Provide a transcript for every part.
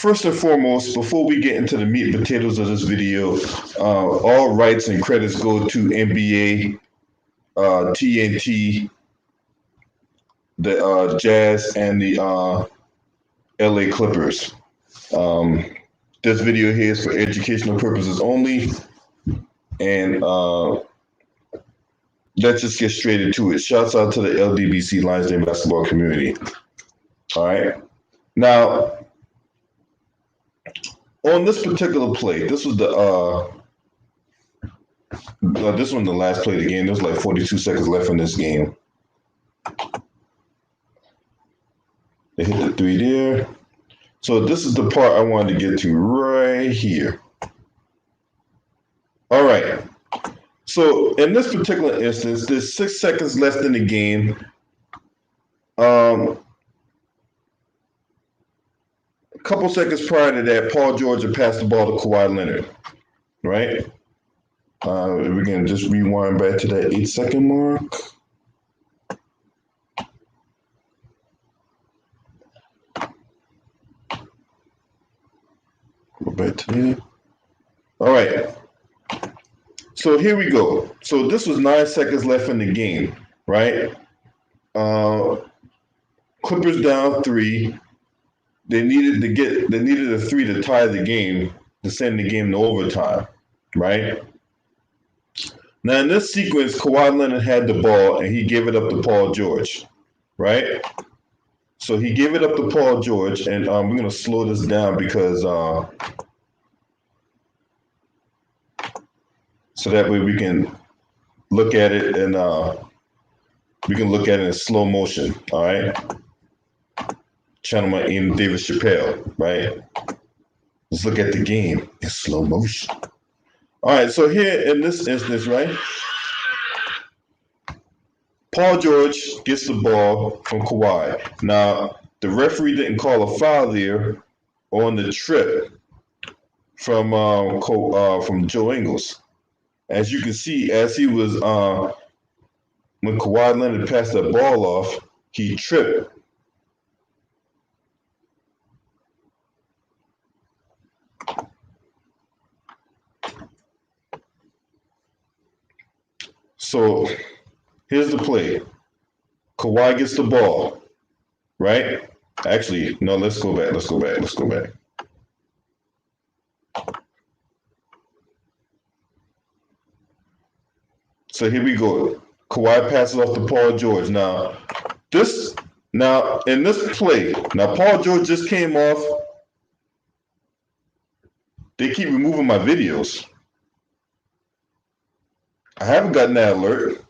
first and foremost, before we get into the meat and potatoes of this video, all rights and credits go to NBA, TNT, the Jazz, and the LA Clippers. This video here is for educational purposes only, and let's just get straight into it. Shouts out to the LDBC Lions Den basketball community. All right. Now, on this particular play, this was this one the last play of the game. There's like 42 seconds left in this game. They hit the three there. So this is the part I wanted to get to right here. All right. So in this particular instance, there's 6 seconds left in the game. A couple seconds prior to that, Paul George had passed the ball to Kawhi Leonard, right? We're going to just rewind back to that 8-second mark. Go back to there. All right. So here we go. So this was 9 seconds left in the game, right? Clippers down 3. They needed a 3 to tie the game, to send the game to overtime, right? Now in this sequence, Kawhi Leonard had the ball and he gave it up to Paul George, right? So he gave it up to Paul George, and we're going to slow this down because so that way we can look at it and we can look at it in slow motion, all right? Channel my Ian Davis Chappelle, right? Let's look at the game in slow motion. All right, so here in this instance, right? Paul George gets the ball from Kawhi. Now, the referee didn't call a foul there on the trip from Joe Ingles. As you can see, as he was when Kawhi Leonard passed that ball off, he tripped. So here's the play. Kawhi gets the ball, right? Actually, no, let's go back. So here we go. Kawhi passes off to Paul George. Now in this play, Paul George just came off. They keep removing my videos. I haven't gotten that alert.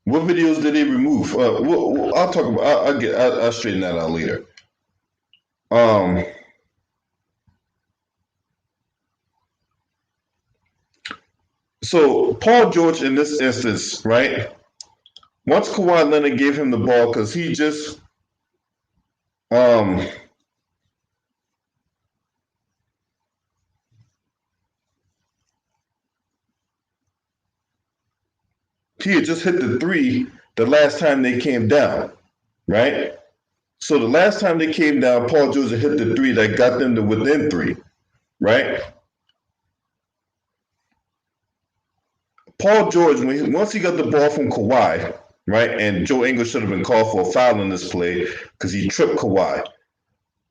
What videos did they remove? I'll talk about. I'll straighten that out later. So Paul George in this instance, right? Once Kawhi Leonard gave him the ball, because he just he had just hit the 3 the last time they came down, right? So the last time they came down, Paul George had hit the 3 that got them to within 3, right? Paul George, once he got the ball from Kawhi, right, and Joe Ingles should have been called for a foul in this play because he tripped Kawhi.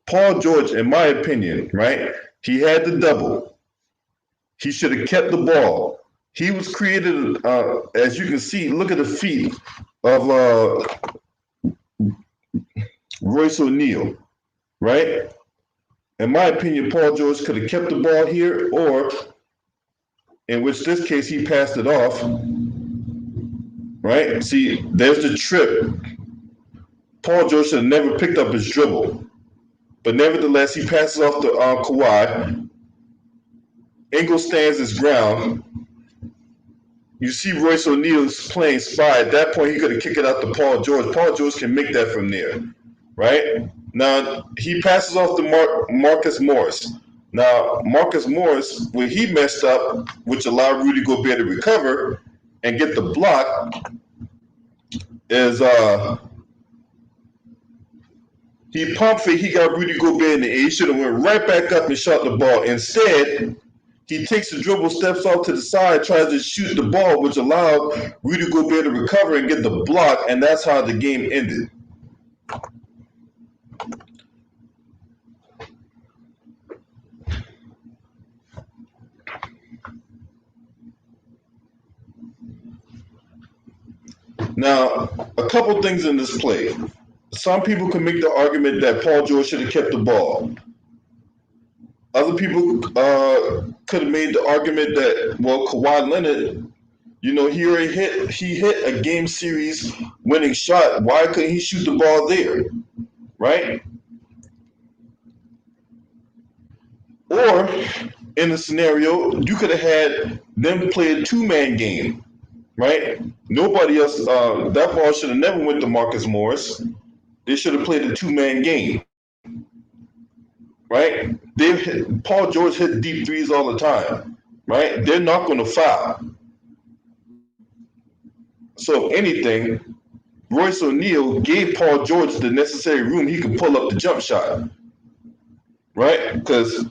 Paul George, in my opinion, right, he had the double. He should have kept the ball. He was created, as you can see, look at the feet of Royce O'Neal, right? In my opinion, Paul George could have kept the ball here, or in which this case he passed it off, right? See, there's the trip. Paul George should have never picked up his dribble, but nevertheless, he passes off to Kawhi. Ingles stands his ground. You see Royce O'Neal's playing spy. At that point, he could have kicked it out to Paul George. Paul George can make that from there, right? Now, he passes off to Marcus Morris. Now, Marcus Morris, when he messed up, which allowed Rudy Gobert to recover and get the block, is he pumped fake. He got Rudy Gobert in the air. He should have went right back up and shot the ball. Instead, he takes the dribble, steps off to the side, tries to shoot the ball, which allowed Rudy Gobert to recover and get the block, and that's how the game ended. Now, a couple things in this play. Some people can make the argument that Paul George should have kept the ball. Other people could have made the argument that, well, Kawhi Leonard, he hit a game series winning shot. Why couldn't he shoot the ball there, right? Or in a scenario, you could have had them play a two-man game, right? Nobody else. That ball should have never went to Marcus Morris. They should have played a two-man game, right? Paul George hit deep threes all the time, right? They're not going to foul. So if anything, Royce O'Neal gave Paul George the necessary room he could pull up the jump shot, right? Because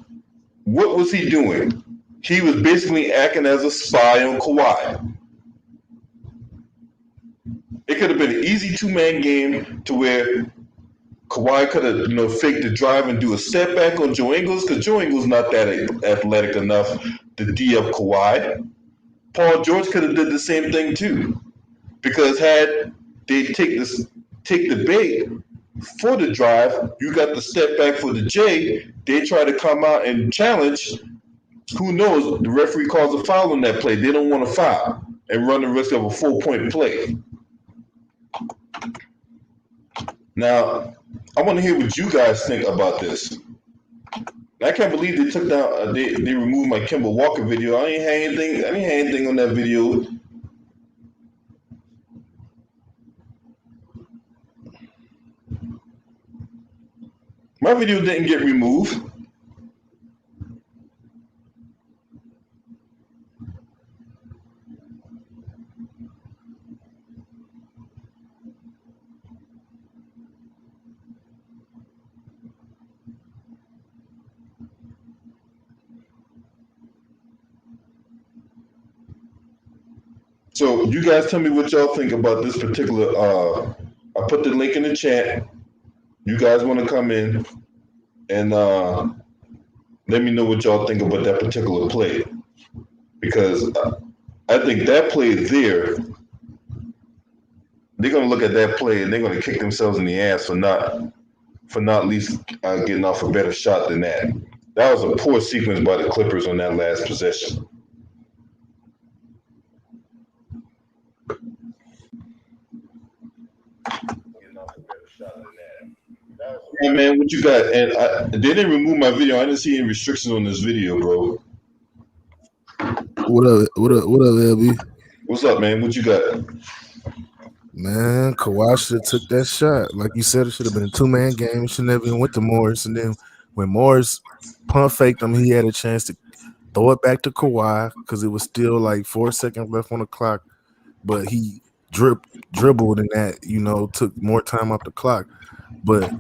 what was he doing? He was basically acting as a spy on Kawhi. It could have been an easy two-man game to where Kawhi could have, faked the drive and do a step back on Joe Ingles, because Joe Ingles not that athletic enough to D up Kawhi. Paul George could have did the same thing too, because had they take the bait for the drive, you got the step back for the J. They try to come out and challenge. Who knows? The referee calls a foul on that play. They don't want to foul and run the risk of a 4-point play. Now, I want to hear what you guys think about this. I can't believe they took down. They removed my Kemba Walker video. I ain't had anything on that video. My video didn't get removed. So you guys tell me what y'all think about this particular. I put the link in the chat. You guys want to come in and let me know what y'all think about that particular play, because I think that play there, they're gonna look at that play and they're gonna kick themselves in the ass for not at least getting off a better shot than that. That was a poor sequence by the Clippers on that last possession. Yeah, man, what you got? And they didn't remove my video. I didn't see any restrictions on this video, bro. What up, LB? What's up, man? What you got? Man, Kawhi should have took that shot. Like you said, it should have been a two-man game. It should never even went to Morris. And then when Morris pump faked him, he had a chance to throw it back to Kawhi because it was still like 4 seconds left on the clock. But he dribbled and that, took more time off the clock. But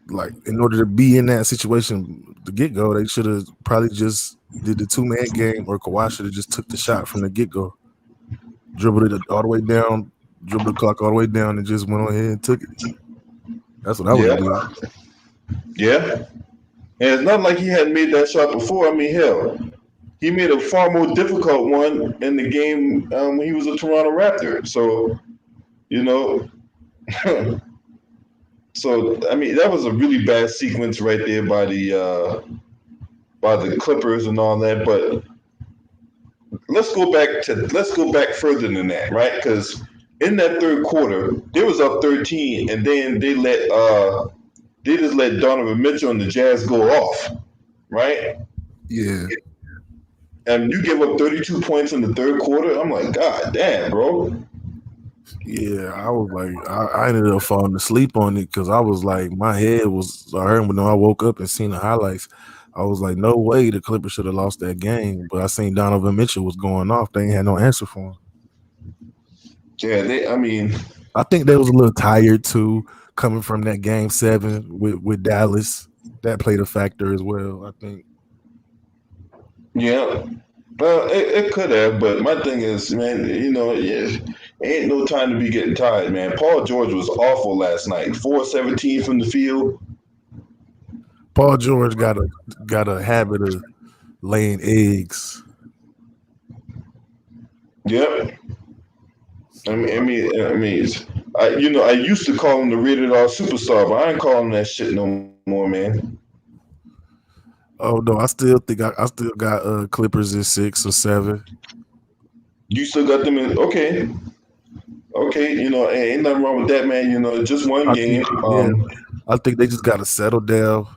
like in order to be in that situation, the get-go, they should have probably just did the two-man game, or Kawhi should have just took the shot from the get-go, dribbled it all the way down, dribbled the clock all the way down, and just went on ahead and took it. That's what I would do. Yeah. And it's not like he hadn't made that shot before. I mean, hell, he made a far more difficult one in the game when he was a Toronto Raptor. So, so I mean, that was a really bad sequence right there by the Clippers and all that. But let's go back further than that, right? Because in that third quarter, they was up 13, and then they just let Donovan Mitchell and the Jazz go off, right? Yeah. And you give up 32 points in the third quarter. I'm like, God damn, bro. Yeah, I was like, I ended up falling asleep on it because I was like, my head was hurting. When I woke up and seen the highlights, I was like, no way the Clippers should have lost that game. But I seen Donovan Mitchell was going off. They ain't had no answer for him. Yeah, I think they was a little tired too, coming from that game 7 with Dallas. That played a factor as well, I think. Yeah. Well, it could have, but my thing is, man, yeah, ain't no time to be getting tired, man. Paul George was awful last night. 4-17 from the field. Paul George got a habit of laying eggs. Yep. I So mean, I mean, I mean, I used to call him the rated R superstar, but I ain't calling that shit no more, man. oh no, I still think I still got Clippers in 6 or 7. You still got them in? Okay, okay. Ain't nothing wrong with that, man. Just one I game. think yeah, I think they just gotta settle down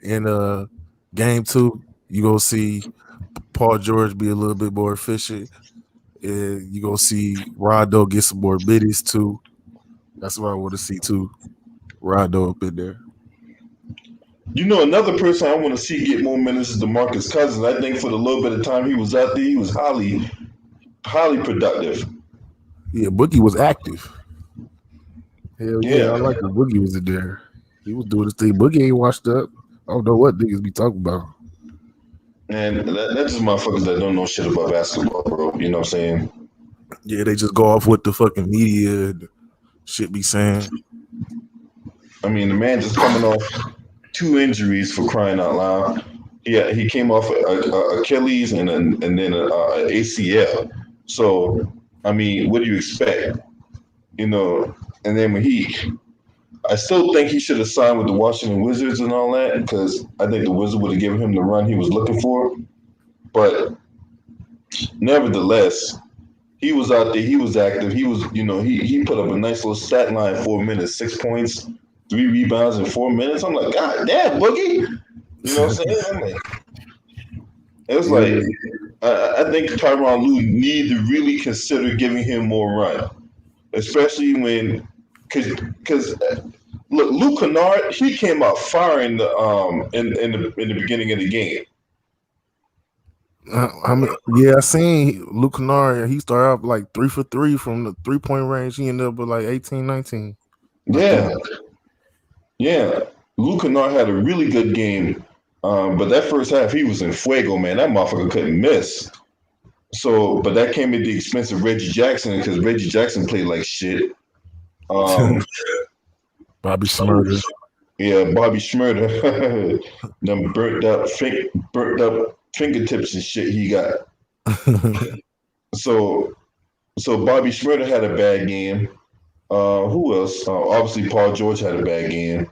in game 2. You gonna see Paul George be a little bit more efficient. And you gonna see Rondo get some more biddies too. That's what I want to see too. Rondo up in there. Another person I want to see get more minutes is DeMarcus Cousins. I think for the little bit of time he was out there, he was highly, highly productive. Yeah, Boogie was active. Hell yeah, Yeah, I like when Boogie was in there. He was doing his thing. Boogie ain't washed up. I don't know what niggas be talking about. and that's just motherfuckers that don't know shit about basketball, bro. You know what I'm saying? Yeah, they just go off what the fucking media and shit be saying. I mean, the man just coming off two injuries for crying out loud. Yeah, he came off Achilles and then a ACL. So, I mean, what do you expect? You know, and then I still think he should have signed with the Washington Wizards and all that because I think the Wizards would have given him the run he was looking for. But nevertheless, he was out there. He was active. He put up a nice little stat line, 4 minutes, 6 points, 3 rebounds in 4 minutes. I'm like, God damn, Boogie. You know what I'm saying? I'm like, it was Yeah, like, I think Tyronn Lue need to really consider giving him more run, especially because look, Luke Kennard, he came out firing in the beginning of the game. I mean, yeah, I seen Luke Kennard. He started off like 3 for 3 from the 3-point range. He ended up with like 18, 19. I think. Yeah, yeah. Luke Kennard had a really good game, but that first half he was in fuego, man. That motherfucker couldn't miss. So, but that came at the expense of Reggie Jackson because Reggie Jackson played like shit. Um, Bobby Smurder. yeah, Bobby Schmurder, them burnt up fingertips and shit he got. So, so Bobby Schmurder had a bad game. Who else? Obviously, Paul George had a bad game.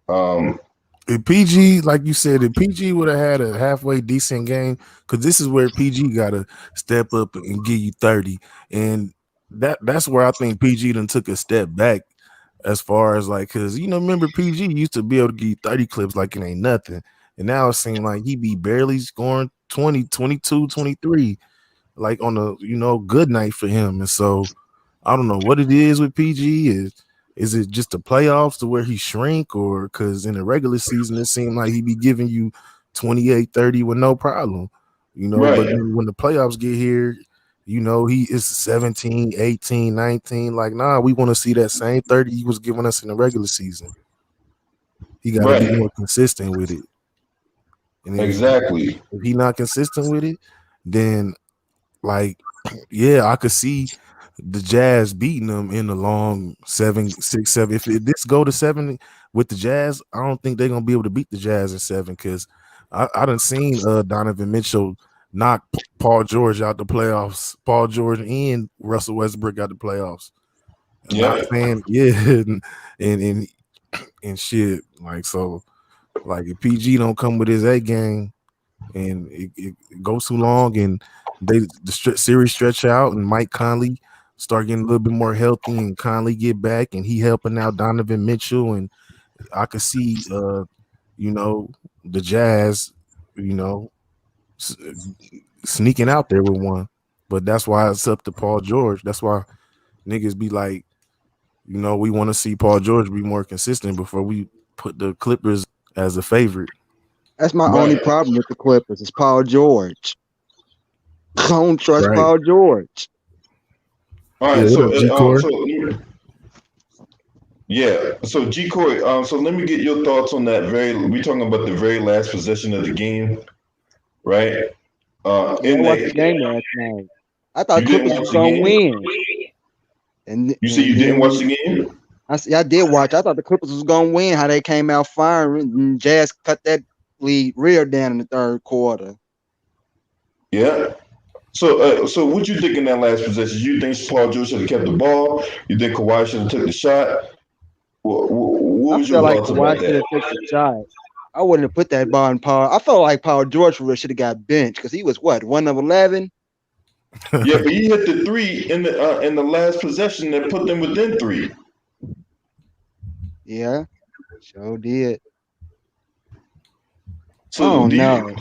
Um, If PG, like you said, if PG would have had a halfway decent game, because this is where PG got to step up and give you 30, and that's where I think PG done took a step back as far as like, because remember PG used to be able to give you 30 clips like it ain't nothing, and now it seems like he be barely scoring 20, 22, 23, like on a good night for him, and so I don't know what it is with PG. Is it just the playoffs to where he shrink, or because in the regular season it seemed like he be giving you 28, 30 with no problem, but right, then when the playoffs get here, he is 17, 18, 19. Like, nah, we want to see that same 30 he was giving us in the regular season. He got to be right, more consistent with it. And exactly, if he not consistent with it, then like, yeah, I could see the Jazz beating them in the long 7-6-7. If this go to 7 with the Jazz, I don't think they're gonna be able to beat the Jazz in 7 because I done seen Donovan Mitchell knock Paul George out the playoffs. Paul George and Russell Westbrook out the playoffs. I'm not yeah, saying yeah, and and shit like so. Like if PG don't come with his A game and it goes too long and the series stretch out and Mike Conley start getting a little bit more healthy and Conley get back and he helping out Donovan Mitchell, and I could see you know the Jazz you know s- sneaking out there with one, but that's why it's up to Paul George. That's why niggas be like, we want to see Paul George be more consistent before we put the Clippers as a favorite. That's my only right. problem with the Clippers. It's Paul George. I don't trust Right. Paul George. All Yeah, right, what so up, G Core? Yeah. So G Corey, so let me get your thoughts on that. We talking about the very last possession of the game, right? Yeah, I In watched the that game last night. I thought you didn't Clippers was watch the gonna game. win, You said and you didn't watch then the game. I did watch. I thought the Clippers was gonna win. How they came out firing, and Jazz cut that lead real down in the third quarter. Yeah. So what you think in that last possession? You think Paul George should have kept the ball? You think Kawhi should have took the shot? What I was your felt like thoughts about Kawhi should that? have took the shot. I wouldn't have put that ball in Paul. I felt like Paul George should have got benched because he was what 1 of 11. Yeah, but he hit the three in the last possession that put them within three. Yeah, sure did. I So don't do you, know.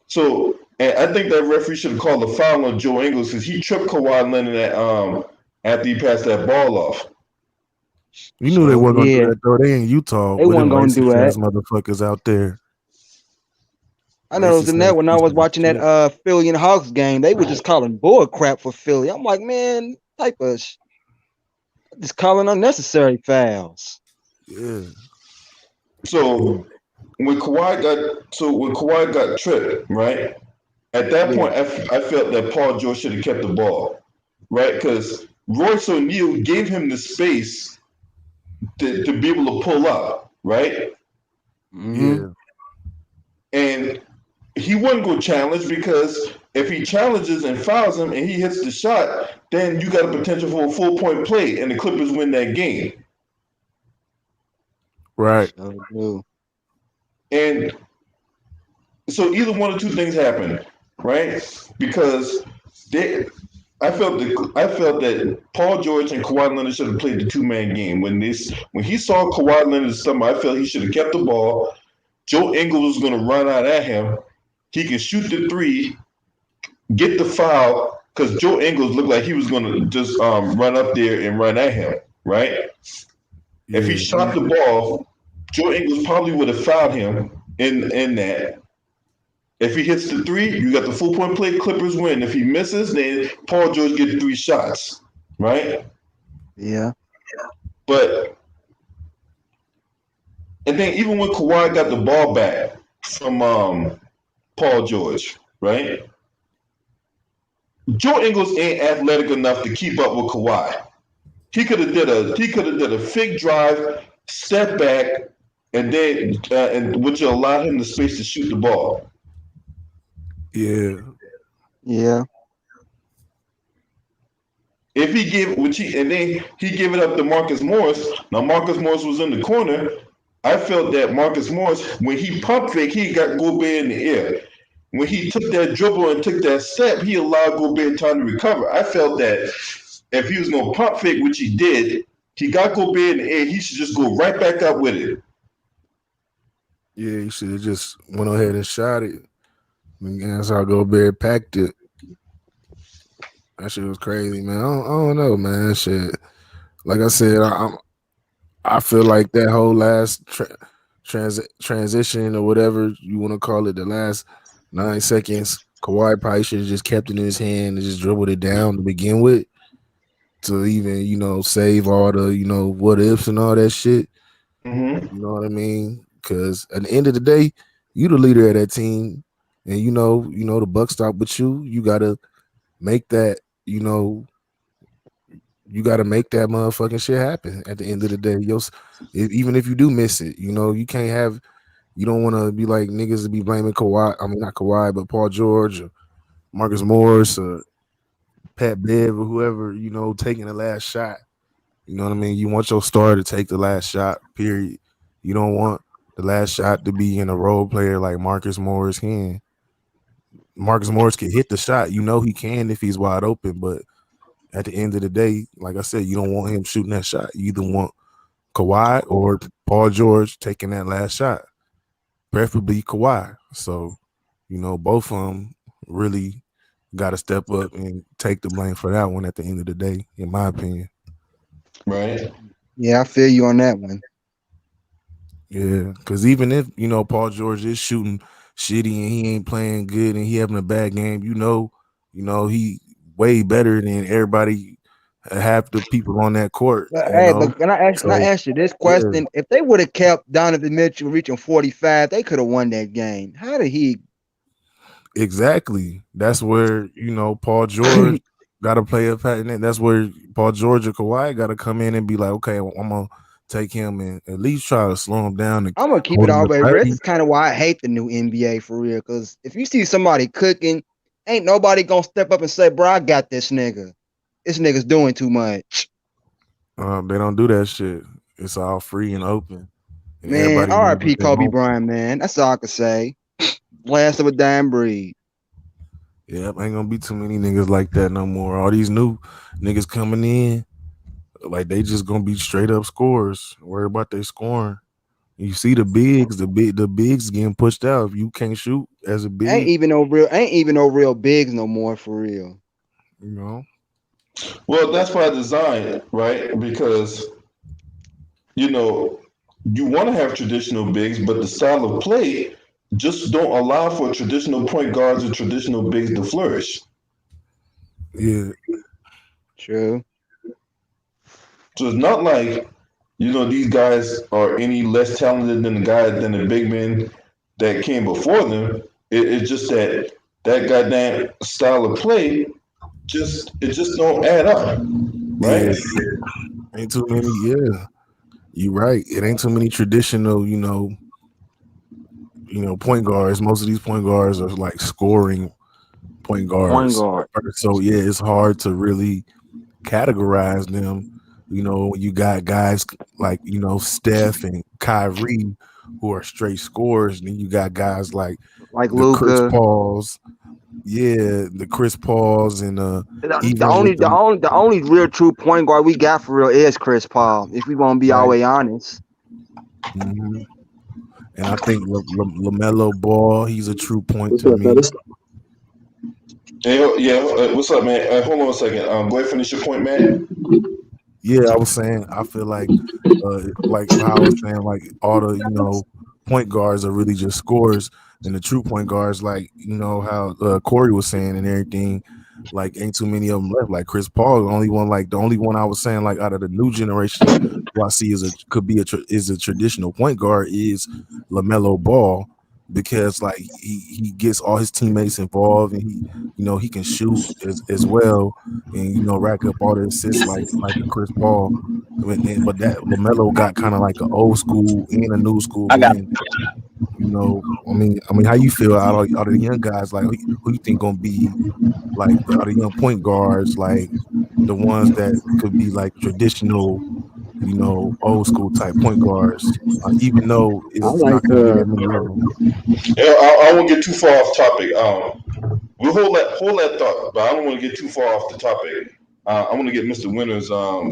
so and I think that referee should have called a foul on Joe Ingles because he tripped Kawhi Leonard after he passed that ball off. You knew they Sure weren't gonna do did. that though. They in Utah They with wasn't them gonna do racist ass that. motherfuckers out there. I know it was Racist in ass that when I was pieces of watching that shit. Philly and Hawks game. They were just calling bull crap for Philly. I'm like, man, type of just calling unnecessary fouls. Yeah. So when Kawhi got tripped, right? At that Yeah. point, I felt that Paul George should have kept the ball, right? Because Royce O'Neal gave him the space to be able to pull up, right? Mm-hmm. Yeah. And he wouldn't go challenge because if he challenges and fouls him and he hits the shot, then you got a potential for a 4 point play and the Clippers win that game. Right. Sure do. And so either one or two things happened, right? Because they, I felt that Paul George and Kawhi Leonard should have played the two-man game. When he saw Kawhi Leonard summer, I felt he should have kept the ball. Joe Ingles was going to run out at him. He can shoot the three, get the foul, because Joe Ingles looked like he was going to just run up there and run at him, right? If he Yeah. shot the ball, Joe Ingles probably would have fouled him in that. If he hits the three, you got the 4 point play. Clippers win. If he misses, then Paul George gets three shots, right? Yeah. But and then even when Kawhi got the ball back from Paul George, right? Joe Ingles ain't athletic enough to keep up with Kawhi. He could have did a fake drive, step back, and then and which allowed him the space to shoot the ball. Yeah. Yeah. If he give which he and then he give it up to Marcus Morris. Now Marcus Morris was in the corner. I felt that Marcus Morris, when he pump fake, he got Gobert in the air. When he took that dribble and took that step, he allowed Gobert time to recover. I felt that if he was going to pump fake, which he did, he got Gobert in the air. He should just go right back up with it. Yeah. You should have just went ahead and shot it. And that's how Gobert packed it. That shit was crazy, man. I don't know, man. Shit. Like I said, I feel like that whole last transition or whatever you want to call it, the last 9 seconds, Kawhi probably should have just kept it in his hand and just dribbled it down to begin with, to even save all the what ifs and all that shit. Mm-hmm. You know what I mean? Because at the end of the day, you the leader of that team, and the buck stop with you. You gotta make that. You got to make that motherfucking shit happen at the end of the day. Even if you do miss it, you can't have. You don't want to be like niggas to be blaming Kawhi. I mean, not Kawhi, but Paul George or Marcus Morris or Pat Bev or whoever, taking the last shot. You know what I mean? You want your star to take the last shot, period. You don't want the last shot to be in a role player like Marcus Morris can. Marcus Morris can hit the shot. He can if he's wide open, but at the end of the day, like I said, you don't want him shooting that shot. You either want Kawhi or Paul George taking that last shot, preferably Kawhi. So, both of them really got to step up and take the blame for that one at the end of the day, in my opinion. Right. Yeah, I feel you on that one. Yeah, because even if, Paul George is shooting shitty and he ain't playing good and he having a bad game, he way better than everybody half the people on that court, But you hey, know. but can I So ask you this yeah, question? If they would have kept Donovan Mitchell reaching 45, they could have won that game. How did he? exactly. That's where Paul George got to play a pattern. That's where Paul George or Kawhi got to come in and be like, okay, I'm gonna take him and at least try to slow him down and I'm gonna keep it hold him all to the way real. This 30. is kind of why I hate the new NBA for real. Because if you see somebody cooking, ain't nobody gonna step up and say, "Bro, I got this nigga. This nigga's doing too much." They don't do that shit. It's all free and open, and Man, everybody knows what R.I.P. they Kobe want. Bryant, man. That's all I can say. Last of a dying breed. Yep, ain't gonna be too many niggas like that no more. All these new niggas coming in, like they just gonna be straight up scorers. Worry about they scoring. You see the bigs getting pushed out. If you can't shoot as a big, Ain't even no real bigs no more for real. you know. Well, that's by design, right? Because you know you want to have traditional bigs, but the style of play just don't allow for traditional point guards or traditional bigs to flourish. Yeah, True. So it's not like these guys are any less talented than the big men that came before them. It's just that goddamn style of play just don't add up, yeah. right? Ain't too many. Yeah, you right. It ain't too many traditional, point guards. Most of these point guards are like scoring point Point guards. guard. So yeah, it's hard to really categorize them. You got guys like Steph and Kyrie who are straight scorers, and then you got guys like Like the Chris Luca. Pauls, yeah, the Chris Pauls, and The even with only the the only the only real true point guard we got for real is Chris Paul. If we want to be all the right, way honest. mhm. And I think Lamelo Ball, he's a true point What's to up, me. fellas? Yeah, yeah. What's up, man? Hold on a second. Go ahead, finish your point, man. Yeah, I was saying I feel like how I was saying, like all the point guards are really just scorers, and the true point guards, like how Corey was saying and everything, like ain't too many of them left. Like Chris Paul, the only one I was saying like out of the new generation who I see is a traditional point guard is LaMelo Ball, because like he gets all his teammates involved, and he can shoot as well, and rack up all the assists like a Chris Paul. But that LaMelo got kind of like an old school and a new school I got blend. I mean, how you feel out of the young guys? Like who you think gonna be like out of young point guards, like the ones that could be like traditional, old school type point guards, even though I it's like not gonna be that many of them. Yeah, I won't get too far off topic. We'll hold that thought, but I don't want to get too far off the topic. I want to get Mr. Winters. All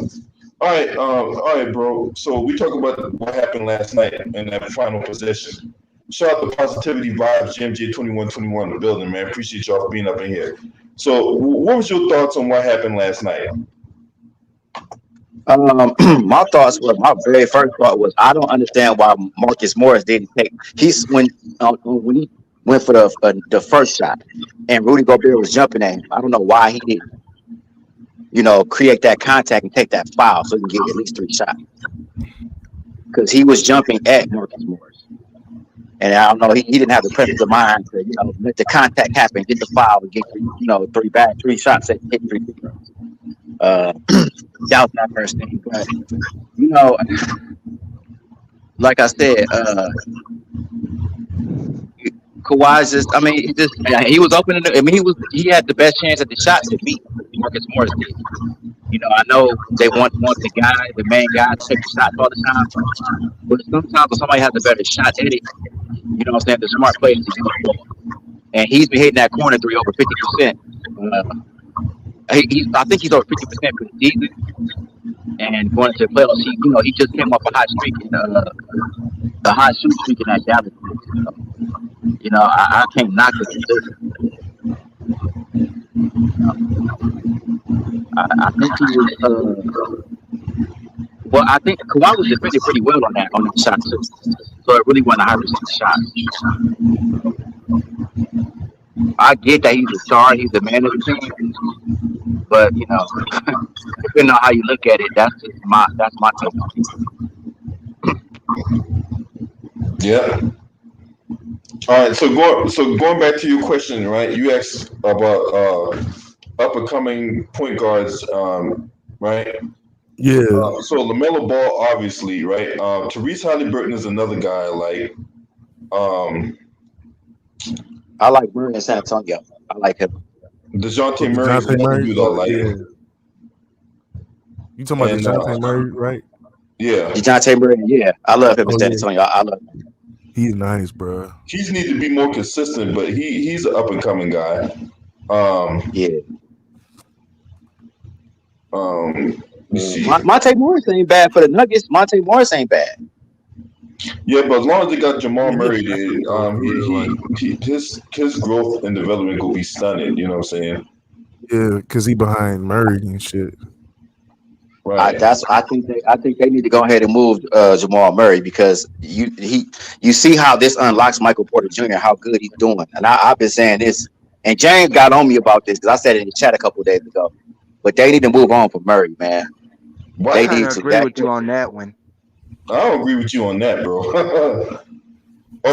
right, bro. So we talk about what happened last night in that final possession. Shout out to Positivity Vibes, GMJ 2121 in the building, man. Appreciate y'all for being up in here. So, what was your thoughts on what happened last night? my thoughts were my very first thought was I don't understand why Marcus Morris didn't take. He's when he went for the first shot, and Rudy Gobert was jumping at him. I don't know why he didn't, create that contact and take that foul so he can get at least 3 shots, because he was jumping at Marcus Morris, and I don't know, he didn't have the presence of mind to let the contact happen, get the foul, and get 3 shots and hit 3 free throws. That was my first thing, but you know, like I said, Kawhi's just. I mean, he was open. He had the best chance at the shot to beat Marcus Morris did. I know they want the main guy to take the shots all the time, but sometimes when somebody has a better shot at it, what I'm saying, the smart play is to use the ball. And he's been hitting that corner three over 50%. I think he's over 50% for the season. And going into the playoffs, he just came off a hot streak in the hot shoot streak in that Dallas series. So, I can't knock the decision. I think he was. Well, I think Kawhi was defended pretty well on that shot too. So it really wasn't a high percentage shot. I get that he's a star, he's the man of the team, But depending on how you look at it, that's my take on Yeah. All right. So going back to your question, right? You asked about up and coming point guards, right? Yeah, So LaMelo Ball, obviously, right? Therese Halliburton is another guy. Like, um, I like Murray in San Antonio. I like him. Dejounte with Murray is DeJounte another Murray. dude I Oh, like, yeah. You talking about and DeJounte Murray, right? yeah, DeJounte Murray, yeah, I love him in Oh San yeah, Antonio. I love him. he's nice, bro. he's need to be more consistent, but he's an up and coming guy. Um, Yeah. you see, Monte Morris ain't bad for the Nuggets. Monte Morris ain't bad. yeah, but as long as they got Jamal Yeah, he a Murray backup there, though, for real, like his growth and development will be stunning. You know what I'm saying? yeah, because he behind Murray and shit. Right. I think they need to go ahead and move Jamal Murray because you see how this unlocks Michael Porter Jr. how good he's doing, and I've been saying this, and James got on me about this because I said it in the chat a couple of days ago. But they need to move on from Murray, man. I They What? kind need of to. agree with you on that one. I don't agree with you on that, bro.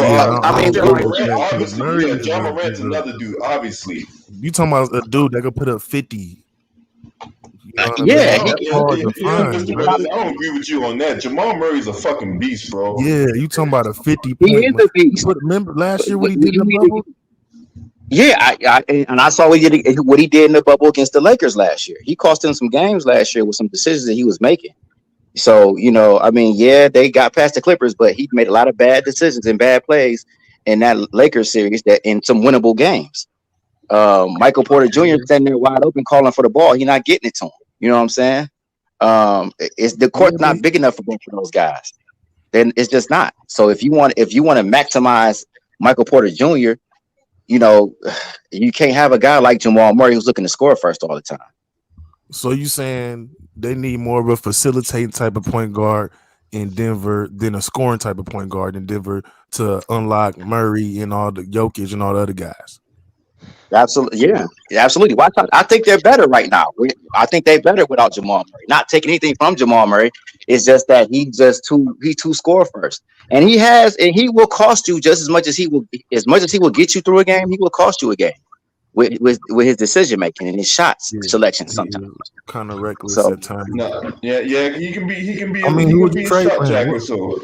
Yeah, I I mean, don't John agree Like, with Morant, that because obviously, Murray yeah, is John Morant's another dude, obviously. you talking about a dude that could put up 50. You know what I yeah, mean? I don't, That's hard to yeah, find, Mr. bro. Brothers, I don't agree with you on that. Jamal Murray's a fucking beast, bro. Yeah, you talking about a 50 he point. is a beast. Remember last year what But he did in you the need bubble? to. Yeah, I saw what he did in the bubble against the Lakers last year. He cost them some games last year with some decisions that he was making. So, I mean, yeah, they got past the Clippers, but he made a lot of bad decisions and bad plays in that Lakers series that in some winnable games. Michael Porter Jr. standing there wide open calling for the ball. He's not getting it to him. You know what I'm saying? It's the Yeah, court's but not big enough for both of those guys. Then it's just not. So if you want to maximize Michael Porter Jr., you know, you can't have a guy like Jamal Murray who's looking to score first all the time. so you saying they need more of a facilitating type of point guard in Denver than a scoring type of point guard in Denver to unlock Murray and all the Jokic and all the other guys. Absolutely, yeah, absolutely. Why? I think they're better right now. I think they're better without Jamal Murray. Not taking anything from Jamal Murray, it's just that he's too score first, and he will cost you just as much as he will get you through a game. He will cost you a game with his decision making and his shots Yeah, selection he sometimes. is kind of reckless So at times. No, yeah, I mean, he who can would you be a trade shot for him? jacker. So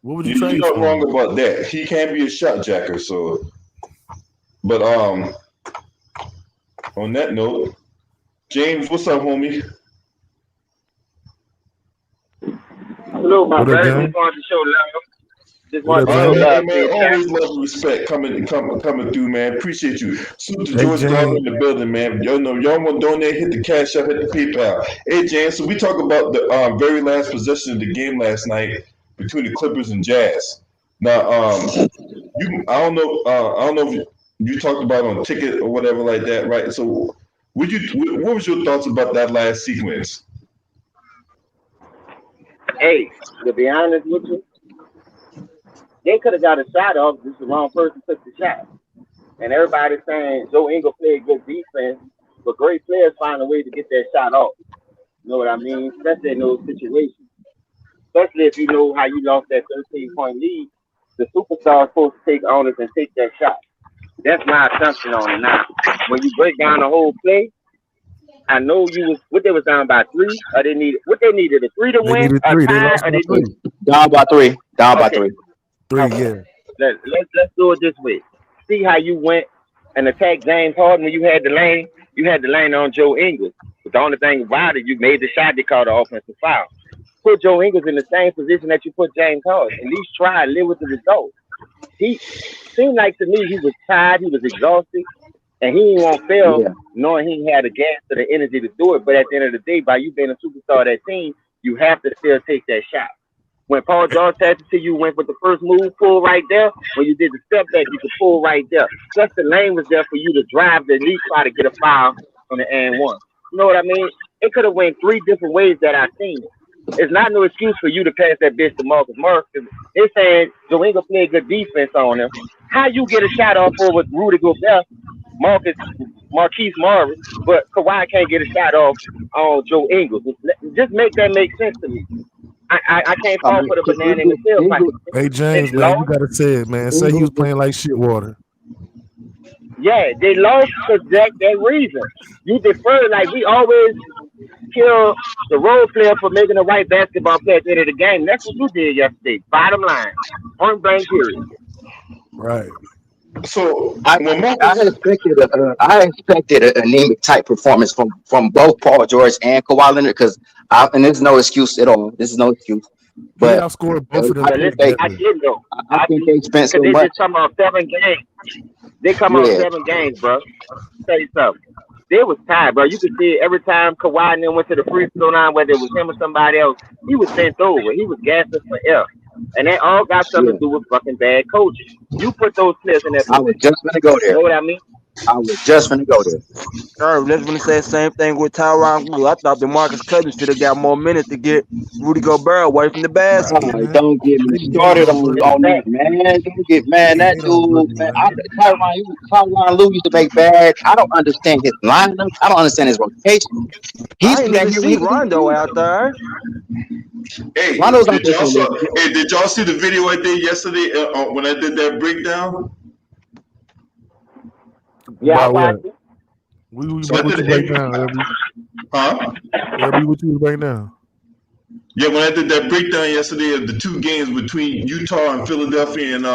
What would you you're trade not for wrong him? about that. He can be a shot jacker. So, but on that note, James, what's up, homie? Hello, my What up, brother. gang? Just wanted to show love. Just What wanted up, to All show right, gang? man. Hey, love to man, your chat. always love and respect coming through, man. Appreciate you. Salute to Hey, George Garber James. in the building, man. Y'all want to donate? Hit the cash up, hit the PayPal. Hey, James. So we talk about the very last possession of the game last night between the Clippers and Jazz. Now, I don't know if you talked about it on ticket or whatever like that, right? So, what was your thoughts about that last sequence? Hey, to be honest with you, they could have got a shot off. Just the wrong person took the shot. And everybody's saying Joe Ingles played good defense, but great players find a way to get that shot off. You know what I mean? Especially in those situations. Especially if you know how you lost that 13-point lead, the superstar is supposed to take onus and take that shot. That's my assumption on it now. When you break down the whole play, I know you was what they was down by three, or they needed what they needed a three to They win, needed a 3. They tie, lost or by they need 3. down by three, down by okay, three. 3, okay. yeah. Let's do it this way. See how you went and attacked James Harden when you had the lane on Joe Ingles. But the only thing about it, you made the shot they called the offensive foul. Put Joe Ingles in the same position that you put James Harden. At least try and live with the result. He seemed like to me he was tired, he was exhausted, and he didn't want to fail Yeah, knowing he had the gas or the energy to do it. But at the end of the day, by you being a superstar of that team, you have to still take that shot. When Paul George said to you went with the first move, pull right there. When you did the step back, you could pull right there. Plus the lane was there for you to drive the lead try to get a foul on the and one. You know what I mean? It could have went three different ways that I seen it. It's not no excuse for you to pass that bitch to Marcus Morris. They're saying Joinga played good defense on him. How you get a shot off over Rudy Gobert? Marcus Marquise Morris, but Kawhi can't get a shot off on Joe Ingles. Just make that make sense to me. I can't I fall mean, for the 'cause banana in the tailpipe. Hey They James, man, you lost. gotta say it, man. Say he was playing like shit water. Yeah, they lost for that reason. You defer like we always kill the role player for making the right basketball play at the end of the game. That's what you did yesterday. Bottom line, point blank period. Right. So I, when I Marcus, expected I expected an anemic type performance from both Paul George and Kawhi Leonard and there's no excuse at all. This is no excuse. He But outscored both of them But put listen, I together. did know. I think they spent Because so they much. just come off 7 games. They come off Yeah, 7 games, bro. Tell you something. They was tired, bro. You could see it every time Kawhi and them went to the free throw line, whether it was him or somebody else, he was bent over. He was gassing for air. And that all got something yeah. to do with fucking bad coaching. You put those players in that I was position. just gonna go You there. know what I mean? I was just gonna go there. That's when they say the same thing with Tyronn Lue. I thought DeMarcus Cousins should have got more minutes to get Rudy Gobert away from the Right, basket. Oh, man. don't get me They hate started on Boogie. on that, man. Don't get man. They That hate on dude, Boogie, man. man. Tyronn Lue used to make bad. I don't understand his lineup. I don't understand his rotation. He used I to ain't be out even here when see he was in Rondo school. out there. hey, Rondo's out there for a little bit. did y'all see the video I did yesterday when I did that breakdown? Yeah, I About what? watched it. So I What did you break down, LB? huh? LB, what you break down? Yeah, when I did that breakdown yesterday of the 2 games between Utah and Philadelphia and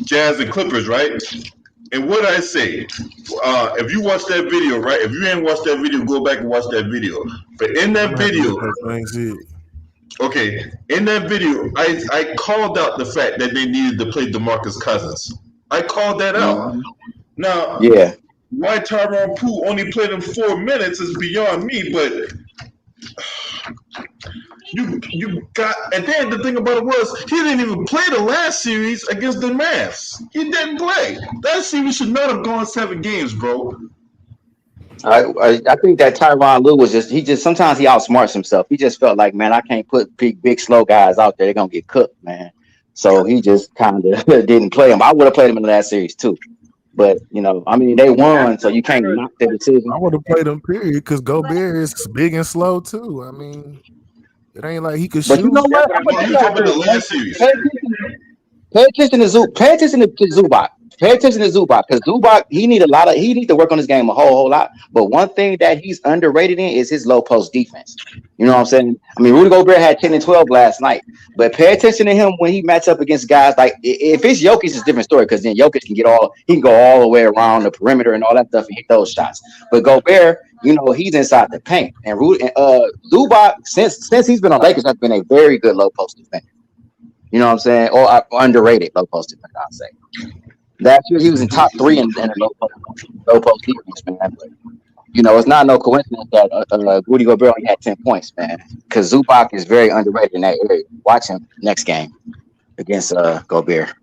Jazz and Clippers, right? And what I say, if you watch that video, right? If you ain't watched that video, go back and watch that video. But in I'm that gonna have to look video, at things here. okay, in that video, I called out the fact that they needed to play DeMarcus Cousins. I called that out. Mhm. Now, Yeah, why Tyronn Poole only played him 4 minutes is beyond me, but you got, and then the thing about it was he didn't even play the last series against the Mavs. He didn't play. That series should not have gone 7 games, bro. I think that Tyronn Lue was he just sometimes he outsmarts himself. He just felt like, man, I can't put big slow guys out there. They're gonna get cooked, man. So he just kind of didn't play him. I would have played him in the last series too, but I mean, they won, so you can't knock their decision. I would have played him, period, because Gobert is big and slow too. I mean, it ain't like he could But you shoot. know That's what? what I'm I'm gonna No, tell you saying. y'all talking about the this. last series. Pay attention to Pay attention to Zubac. Pay attention to Zubac because Zubac he need to work on his game a whole lot. But one thing that he's underrated in is his low post defense. You know what I'm saying? I mean, Rudy Gobert had 10 and 12 last night, but pay attention to him when he match up against guys like if it's Jokic, it's a different story because then Jokic can go all the way around the perimeter and all that stuff and hit those shots. But Gobert, he's inside the paint, and Zubac since he's been on Lakers, has been a very good low post defender. You know what I'm saying? Or underrated low post defender, I'll say. Last year he was in top 3 in the low post defense, man. But it's not no coincidence that Rudy Gobert only had 10 points, man. Because Zubac is very underrated in that area. Watch him next game against Gobert.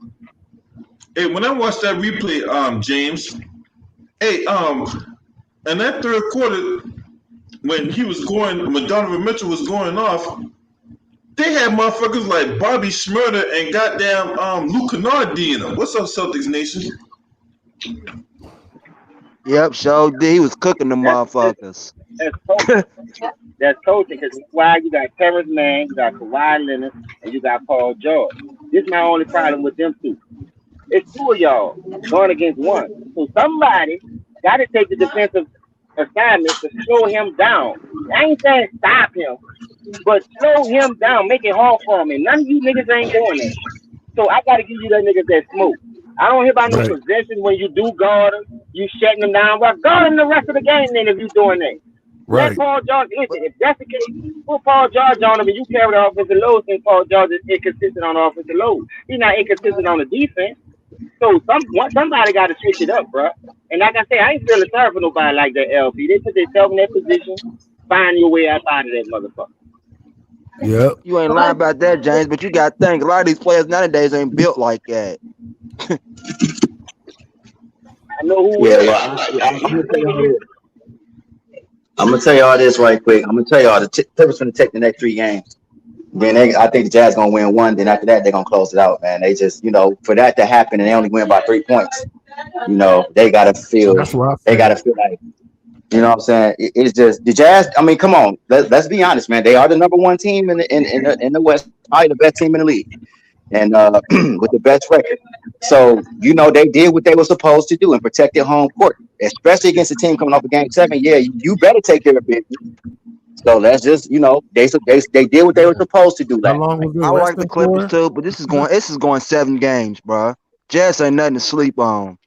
Hey, when I watched that replay, James, hey, in that third quarter, when Donovan Mitchell was going off, they had motherfuckers like Bobby Schmurder and goddamn Luke Kennard in them. What's up, Celtics Nation? Yep, so he was cooking the That's motherfuckers. that's coaching. That's coaching because why you got Terrence Mann, you got Kawhi Leonard, and you got Paul George. This is my only problem with them two. It's 2 of y'all going against one. So somebody got to take the defensive assignment to slow him down. I ain't saying stop him, but slow him down, make it hard for him. And none of you niggas ain't doing that. So I got to give you that niggas that smoke. I don't hear about no Right. possession when you do guard him, you shutting him down. Well, guard him the rest of the game then if you doing that. Let Right. Paul George, listen, if that's the case, put Paul George on him and you carry the offensive load since Paul George is inconsistent on the offensive load. He's not inconsistent on the defense. So somebody got to switch it up, bro. And like I say, I ain't feeling sorry for nobody like that, LP. They put themselves in that position, find your way out of that motherfucker. Yep. You ain't lying about that, James, but you got to think a lot of these players nowadays ain't built like that. I know who Yeah, is. well, I'm gonna tell y'all this right quick. I'm gonna tell y'all the Clippers gonna take the next 3 games. Then I think the Jazz gonna win 1. Then after that, they're gonna close it out, man. They just, for that to happen and they only win by 3 points, You know, they gotta So feel that's why I they think. gotta feel like, you know what I'm saying? It's just the Jazz. I mean, come on, let's be honest, man. They are the number one team in the West, probably the best team in the league, and with the best record. So you know they did what they were supposed to do and protected home court, especially against a team coming off of Game 7. Yeah, you better take care of business. So let's just, you know, they did what they were supposed to do How last long night. was it I like the resting Clippers for? too, but this is going 7 games, bro. Jazz ain't nothing to sleep on.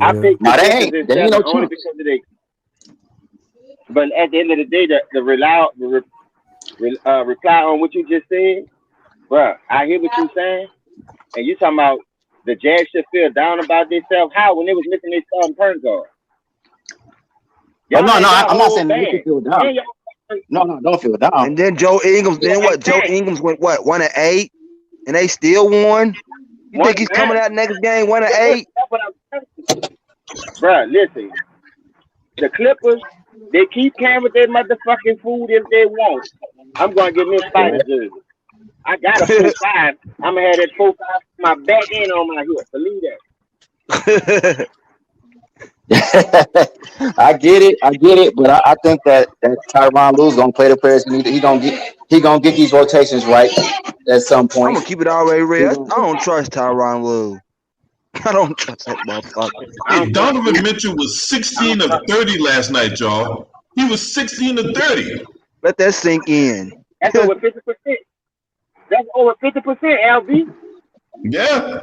I Yeah. picked the Now they Sixers ain't in they ain't no 7 only chumps. because of they. But at the end of the day, reply on what you just said, bro. I hear what you saying, and you talking about the Jazz should feel down about themselves. How when they was missing their starting point guard? Oh Y'all no, had no, y'all I'm not whole saying that they band, should feel down. and y'all No, don't feel down. And then Joe Ingles, then what? Joe intact. Ingles went what? 1-8, and they still won. You One think he's coming man. out next game 1-8? That's what I'm saying. Bro, listen, the Clippers, they keep carrying with their motherfucking food if they want. I'm gonna get me a Yeah. spider jersey. I got a 4-5. I'm gonna have that 4-5 my back end on my hip. Believe that. I get it, but I think that Tyronn Lue's gonna play the players he need. He gonna get these rotations right at some I'm point. gonna keep it all the way He real. gonna, I don't trust Tyronn Lue. I don't trust that motherfucker. I Hey, don't trust Donovan you. Mitchell was I don't 16 of trust. 30 last night, y'all. He was 16 of 30. Let that sink in. That's over 50%. That's over 50%, LB. Yeah.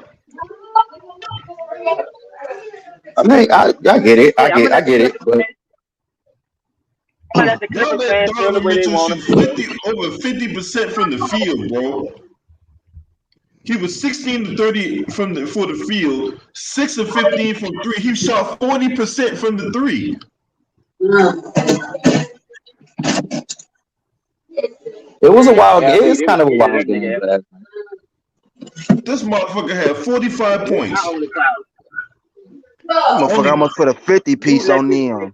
I mean, I get it, Hey, I'm gonna I let the get it, Clippers but fans. I'm gonna let the Y'all Clippers let fans feel the Donovan way they Mitchell want shoot to feel. 50 over 50% from the field, bro. He was 16 to 30 for the field, 6 of 15 from three. He shot 40% from the three. it was a wild. LB, It's they was kind of a scared of wild that game nigga. last This motherfucker had 45 Who I points. on the side? That motherfucker Only almost put a 50 Who piece let on this them. nigga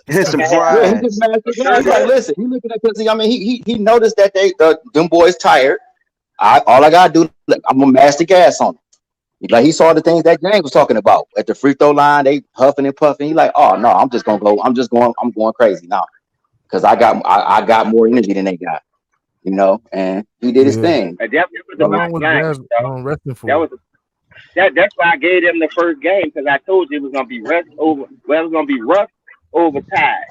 And some Yeah, he just fries. managed to guys. Like, Thunder? listen, he looking at because I mean, he noticed that them boys tired. All I gotta do, look, I'm gonna mash the gas on him. Like he saw the things that James was talking about at the free throw line. They huffing and puffing. He like, oh no, I'm just gonna go. I'm going crazy now because I got more energy than they got. You know, and he did his Yeah. thing. That was the How bottom long was line. Jazz So resting that for? was that's why I gave them the first game because I told you it was gonna be rest over. Well, it was gonna be rough over tie.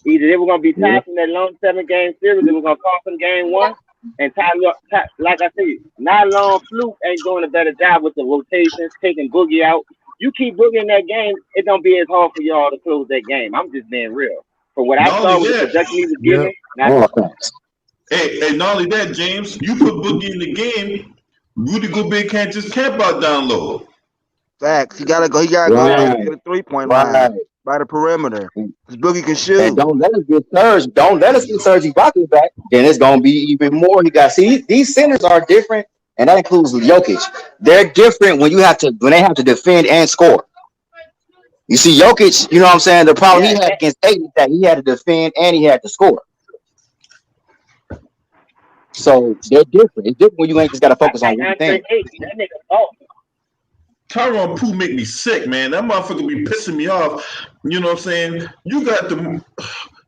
Either they were gonna be Yeah, tied from that long 7 game series, it was gonna cost them game 1. And like I said, not long Fluke ain't doing a better job with the rotations, taking Boogie out. You keep Boogie in that game, it don't be as hard for y'all to close that game. I'm just being real. From what I not saw only with the that, production he was Yep. giving, now all offense. hey, not only that, James, you put Boogie in the game, Rudy Gobert can't just camp out down low. Facts. He gotta go. He gotta go right Right, to the 3-point line right. by the perimeter. And, Cause Boogie can and shoot. don't let us get Serge. Don't let us get Serge Ibaka back. Then it's gonna be even more. He got see these centers are different, and that includes Jokic. They're different when they have to defend and score. You see, Jokic, you know what I'm saying? The problem he yeah, had against Aiden is that he had to defend and he had to score. So they're different. It's different when you ain't just got to I focus on got one Andre thing. Ayton. That nigga off. Tyronn Poole make me sick, man. That motherfucker be pissing me off. You know what I'm saying? You got the.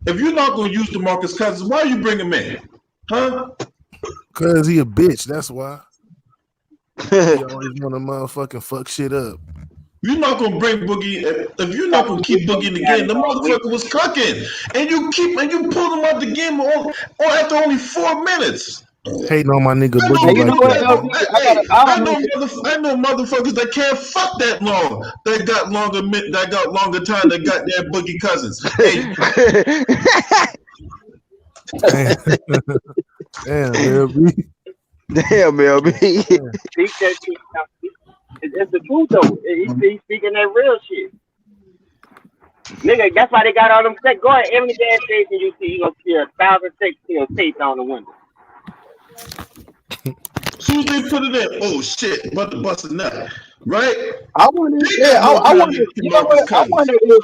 If you're not going to use DeMarcus Cousins, why you bring him in? Huh? Cause he a bitch. That's why. He always want to motherfucking fuck shit up. You're not gonna bring Boogie. If you're not gonna keep Boogie in the game, the motherfucker was cooking, and you pulled him out the game after only 4 minutes. Hating on my nigga I Boogie And you know, know like what, that, I LB? man. know, I know motherfuckers that can't fuck that long. That got longer time. That got their Boogie Cousins. Hey, Damn, damn, LB. Damn, LB. Speak that shit. It's the truth though. He's speaking that real shit. Nigga, that's why they got all them sex. Go ahead, every gas station you see, you gonna see 1,000 sex pills taped on the window. as soon as they put it in, oh shit, about to bust a nut, right? I wonder, They yeah, got no I time to wonder, get you know Marcus what? I Cousins. wonder if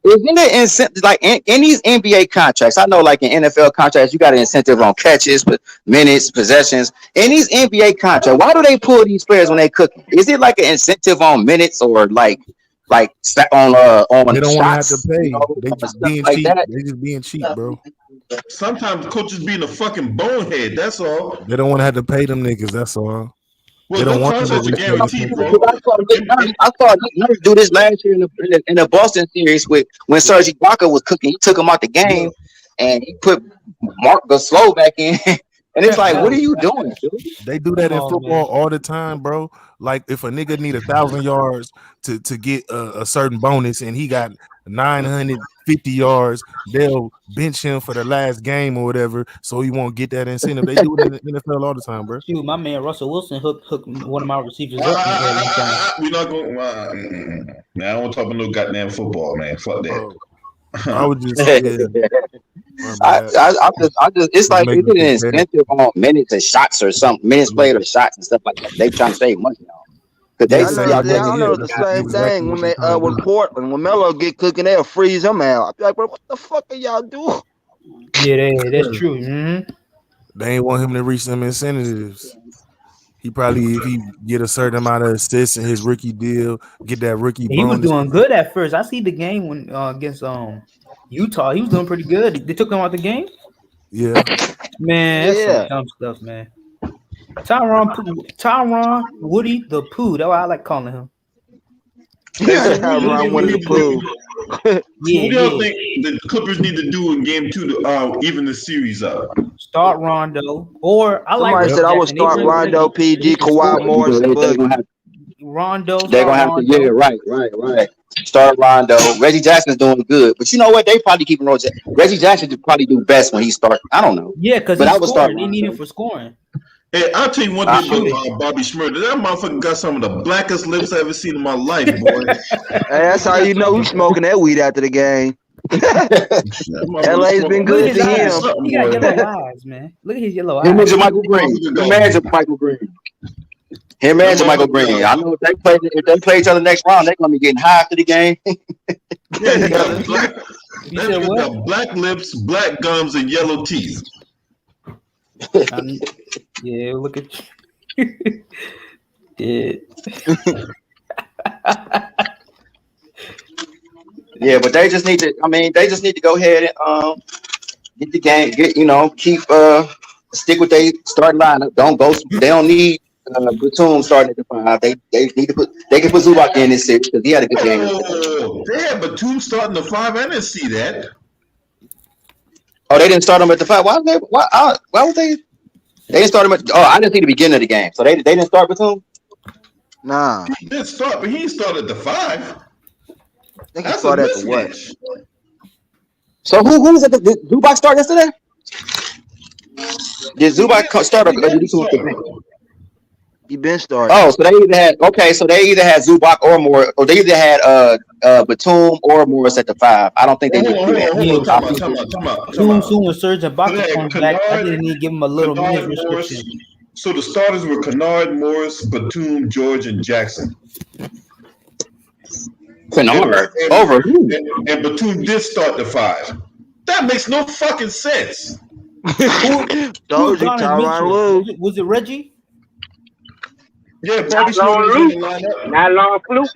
Isn't it incentive like in these NBA contracts? I know, like in NFL contracts, you got an incentive on catches, but minutes, possessions. In these NBA contracts, why do they pull these players when they cooking? Is it like an incentive on minutes or like They on don't want to have to shots, pay. They stuff just being like cheap. that? They just being cheap, bro. Sometimes coaches being a fucking bonehead. That's all. They don't want to have to pay them niggas. That's all. They Well, don't them want them to contracts are reach their guaranteed, potential. bro. I saw Nick Nurse do this last year in the Boston series with when Serge Ibaka was cooking. He took him out the game and he put Mark Gasol back in. And it's like, what are you doing, dude? They do that Come in on, football man. all the time, bro. Like if a nigga need 1,000 yards to get a certain bonus and he got 950 yards, they'll bench him for the last game or whatever, so he won't get that incentive. They do it in the NFL all the time, bro. Shoot, my man Russell Wilson hooked one of my receivers up in the air one time. We're not going. Man, I don't want to talk about no goddamn football, man. Fuck that. Bro, I would just my bad. I just, it's Just like it's making an it compare. incentive on minutes and shots or something, minutes played or shots and stuff like that. They trying to save money on. Because Yeah, they I same see out know, there. I money. know Yeah, the that's same exactly thing what when they they trying to when do. Portland, when Melo get cooking, they'll freeze him out. I be like, bro, what the fuck are y'all doing? Yeah, that's true. Mm-hmm. They ain't want him to reach them incentives. He probably, if he get a certain amount of assists in his rookie deal, get that rookie He was bonus. doing good at first. I see the game when against Utah. He was doing pretty good. They took him out the game. Yeah, Man, that's some Yeah, dumb stuff, man. Tyron Woody the Pooh. That's what I like calling him. Tyron Winnie the Pooh. What Yeah, do y'all yeah. think the Clippers need to do in Game 2 to even the series up? Start Rondo, or I like Somebody Reggie said I would Jackson. They start run Rondo, Reggie. PG, He can Kawhi score. Morris, and They're gonna Boogie. have Rondo, they're start gonna have to, yeah, Rondo. right. Start Rondo. Reggie Jackson's doing good, but you know what? They probably keep Reggie Jackson would probably do best when he starts. I don't know, Yeah, because but he's I would start scoring. They need him Rondo. for scoring. Hey, I'll tell you one I, thing Shooting. about Bobby Schmurder. That motherfucker got some of the blackest lips I've ever seen in my life, boy. Hey, that's how you know he's smoking that weed after the game. That motherfucker LA's smoking been Look at good his to eyes. him. something, He got boy. yellow eyes, man. Look at his yellow him and eyes. Michael Green. Him and Michael Green. Him That and Michael Green. motherfucker, I know if they play each other next round, they're gonna be getting high after the game. yeah, he got black. You That said nigga what? got black lips, black gums, and yellow teeth. Yeah, look at you. Yeah. Yeah, but they just need to. I mean, they just need to go ahead and get the game. Keep stick with their starting lineup. Don't go. They don't need Batum starting at the 5. They need to put. They can put Zubac in this series because he had a good game. Oh, they had Batum starting the 5. I didn't see that. Oh, they didn't start him at the 5. Why would they? They didn't start him at. Oh, I didn't see the beginning of the game, so they didn't start Batum. Nah, He did start, but he didn't start at the 5. they can That's a start at the what? mismatch. So who was at the did Zubac start yesterday? Did Zubac start or did he come off the bench? He been starting. Oh, so they either had Zubac or Morris, or they either had Batum or Morris at the 5. I don't think they Hold did on, that. hold Yeah, on. Time out. soon when Serge Ibaka Yeah, comes back, I Kennard- didn't need to give him a little minute Kennard, restriction. Morris. So the starters were Kennard, Morris, Batum, George, and Jackson. Kennard over who? And Batum did start the 5. That makes no fucking sense. Told you, Donovan Tyronn Mitchell? Lue. Was it Reggie? Yeah, Bobby Schmurder was in the lineup. Not long fluke.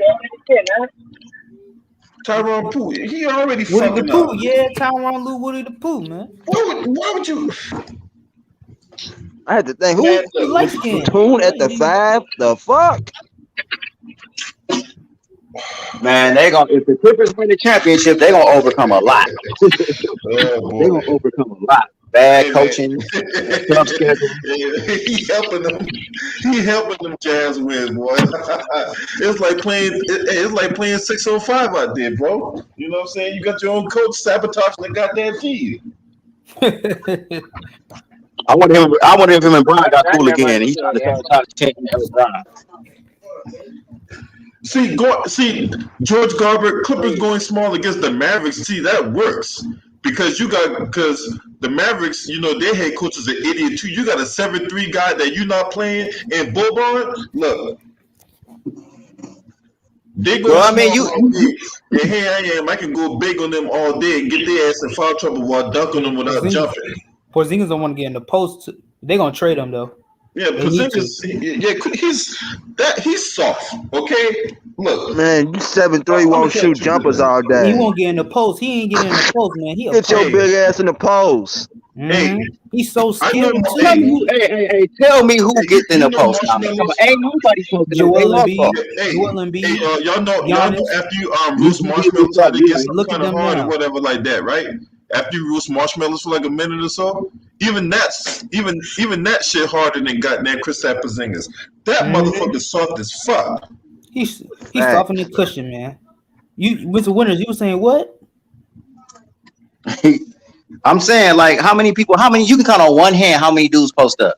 Tyronn Poole, he already Woody the fucking Pooh? up. Yeah, Tyronn Lue, Woody the Pooh, man. Why would you? I had to think, who Man, He light skinned. Platoon at the 5? The fuck? Man, if the Clippers win the championship, they're gonna overcome a lot. Oh They're boy. gonna overcome a lot. Bad Hey, coaching, tough schedule. He helping them. He helping them Jazz win, boy. It's like playing 605 out there, bro. You know what I'm saying? You got your own coach sabotaging the goddamn team. I wonder if him and Brian got cool again. He's trying to sabotage the team with Brian. See, George Garber, Clippers going small against the Mavericks. See, that works because the Mavericks, their head coach is an idiot too. You got a 7'3" guy that you're not playing, and Boban. Look, They go Well, I mean, small all day, and here I am. I can go big on them all day and get their ass in foul trouble while dunking them without jumping. Porzingis don't want to get in the post. They're gonna trade him though. Yeah, They need to. Porzingis, he's soft. Okay, look, Man, you 7'3" I'ma won't catch shoot you, jumpers man. all He day. won't get in the post. He ain't getting in the post, man. He a Get your post. big ass in the post. Hey, He's so I know. skilled tell too. me who, hey, tell me who gets in You the know post now, man. Come on, marshmallows. ain't nobody posting up. They Joel lost Embiid, off. Hey, Joel hey, Embiid, y'all know Giannis. after you You roast get marshmallows this up, till they you get right. Look at kind of them hard or now. whatever like that, right? After you roast marshmallows for like a minute or so, even that shit harder than goddamn Kristaps Porzingis. That motherfucker soft as fuck. He's Facts. softening the cushion, man. You, Mr. Winters, you were saying what? I'm saying, like, how many you can count on one hand how many dudes post up?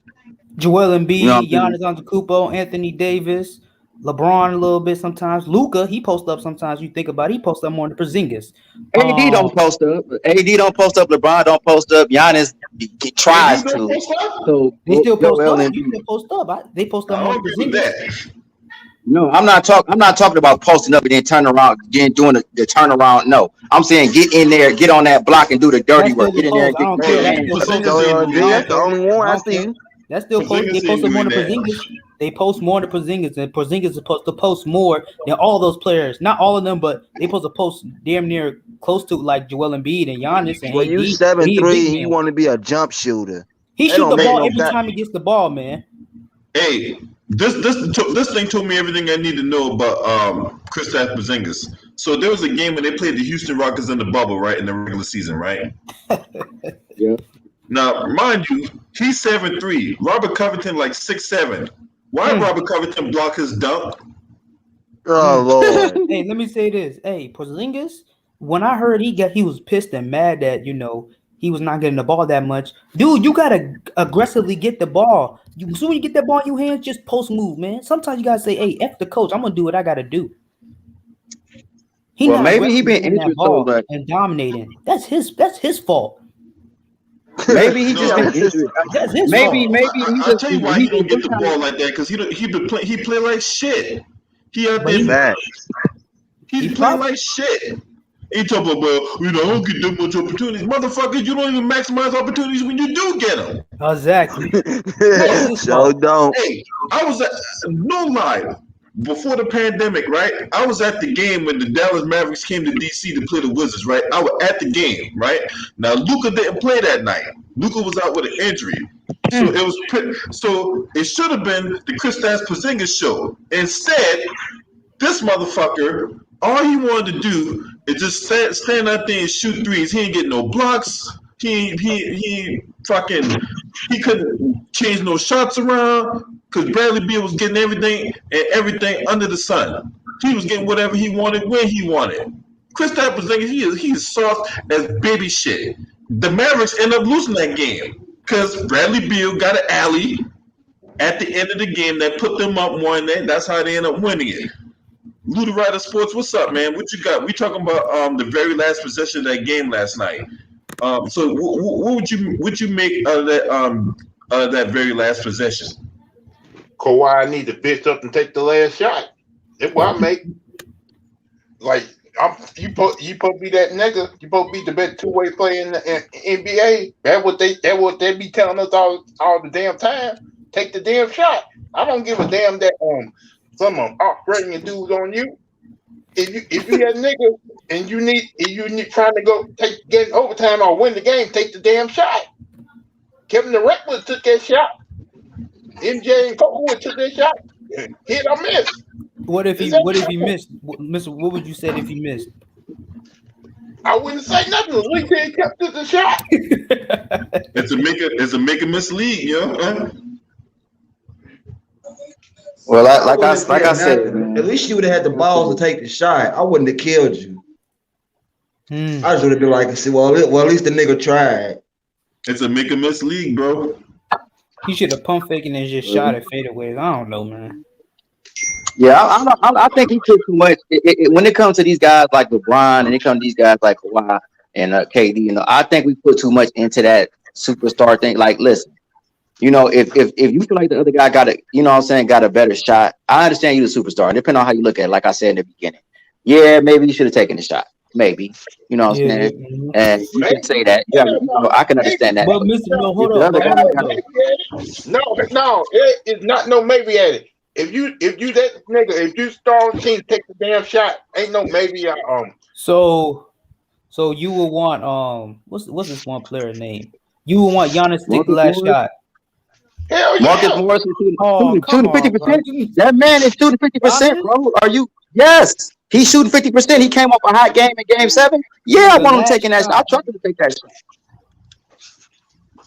Joel You know what Embiid, I'm saying? Giannis Antetokounmpo, Anthony Davis, LeBron a little bit sometimes. Luka, he posts up sometimes. You think about it, he posts up more than Porzingis. AD don't post up. AD don't post up. LeBron don't post up. Giannis he tries AD don't to. post up? So They still post Joel up. Embiid. You still post up. They post I up more don't than agree with Porzingis. that. No, I'm not talking about posting up and then turn around, then doing the turnaround. No, I'm saying get in there, get on that block, and do the dirty That's still work. the Get in there post. and I get don't your care. Hey, That's hands still dirty. post. Porzingis Joel ain't doing Embiid, that's that the though. only one I I don't care. see. That's still post. They Porzingis post ain't up more doing than that. Porzingis. They post more than Porzingis, and Porzingis is supposed to post more than all those players. Not all of them, but they supposed to post damn near close to like Joel Embiid and Giannis and Well, AD. you He a 7'3" big and you man. want to be a jump shooter. He That shoot the don't make ball no every sense. time he gets the ball, man. Hey, this thing told me everything I need to know about Kristaps Porzingis. So there was a game when they played the Houston Rockets in the bubble, right, in the regular season, right? Yeah. Now, mind you, he's 7'3". Robert Covington like 6'7". Why Robert Covington block his dunk? Oh Lord. Hey, let me say this. Hey, Porzingis, when I heard he was pissed and mad that he was not getting the ball that much. Dude, you gotta aggressively get the ball. As soon as you get that ball in your hands, just post move, man. Sometimes you gotta say, "Hey, f the coach, I'm gonna do what I gotta do." He Well, not maybe he aggressively been getting that injured so ball much. and dominating. That's his fault. Maybe he just No, been injured. That's his Maybe fault. he I'll just tell you why he don't get the ball like that because he play like shit. He out But there Facts. he he play probably like shit. He talk about, well, I don't get that much opportunities. Motherfucker, you don't even maximize opportunities when you do get them. exactly. That's his So fault. don't. Hey, I was at, no lie, before the pandemic, right? I was at the game when the Dallas Mavericks came to DC to play the Wizards, right? I was at the game, right? Now Luka didn't play that night. Luka was out with an injury. So it should have been the Kristaps Porzingis show. Instead, this motherfucker, all he wanted to do is just stand out there and shoot threes. He ain't getting no blocks. He couldn't change no shots around because Bradley Beal was getting everything under the sun. He was getting whatever he wanted when he wanted. Kristaps Porzingis, he is soft as baby shit. The Mavericks end up losing that game because Bradley Beal got an alley at the end of the game that put them up 1-0. That's how they end up winning it. Luda Rider Sports, what's up, man? What you got? We talking about the very last possession of that game last night. So what would you make of that very last possession? Kawhi need to bitch up and take the last shot. That's what I make. Like you supposed to be that nigga. You supposed to be the best two-way player in the NBA. That what they be telling us all the damn time. Take the damn shot. I don't give a damn that some operating dudes on you. If you that nigga and you need trying to go get overtime or win the game, take the damn shot. Kevin Durant would took that shot. MJ and Kobe would took that shot. Hit or miss. What if he missed? What would you say if he missed? I wouldn't say nothing. At least he kept the shot. It's a make a miss league, Huh? Well, like wouldn't have I said said, nothing. man. At least you would have had the balls to take the shot. I wouldn't have killed you. I just would have been like, well, at least the nigga tried. It's a make a miss league, bro. He should have pump faking and just shot it fadeaways. I don't know, man. Yeah, I think he took too much. When it comes to these guys like LeBron and it comes to these guys like Kawhi and KD, I think we put too much into that superstar thing. Like, listen, You know, if you feel like the other guy got a, you know what I'm saying, got a better shot, I understand you the superstar. Depending on how you look at it, like I said in the beginning. Yeah, maybe you should have taken the shot. Maybe. You know what I'm Yeah. saying? Mhm. And you can say that. Yeah, you know, I can understand that. But But Mr. No, if hold the up, other but guy hold up got though. No, it's not no maybe at it. If you that nigga, if you star on the team, take the damn shot. Ain't no maybe. So you will want what's this one player name? You will want Giannis to take the Marcus last Morris, shot. Hell Marcus yeah. Morris is Oh, come shooting on, bro. 50%. Give me That man is shooting 50%, Giannis. bro. Are you? Yes, he's shooting 50%. He came off a hot game in Game 7. Yeah, I The want him last taking that shot. I shot. trust him to take that shot.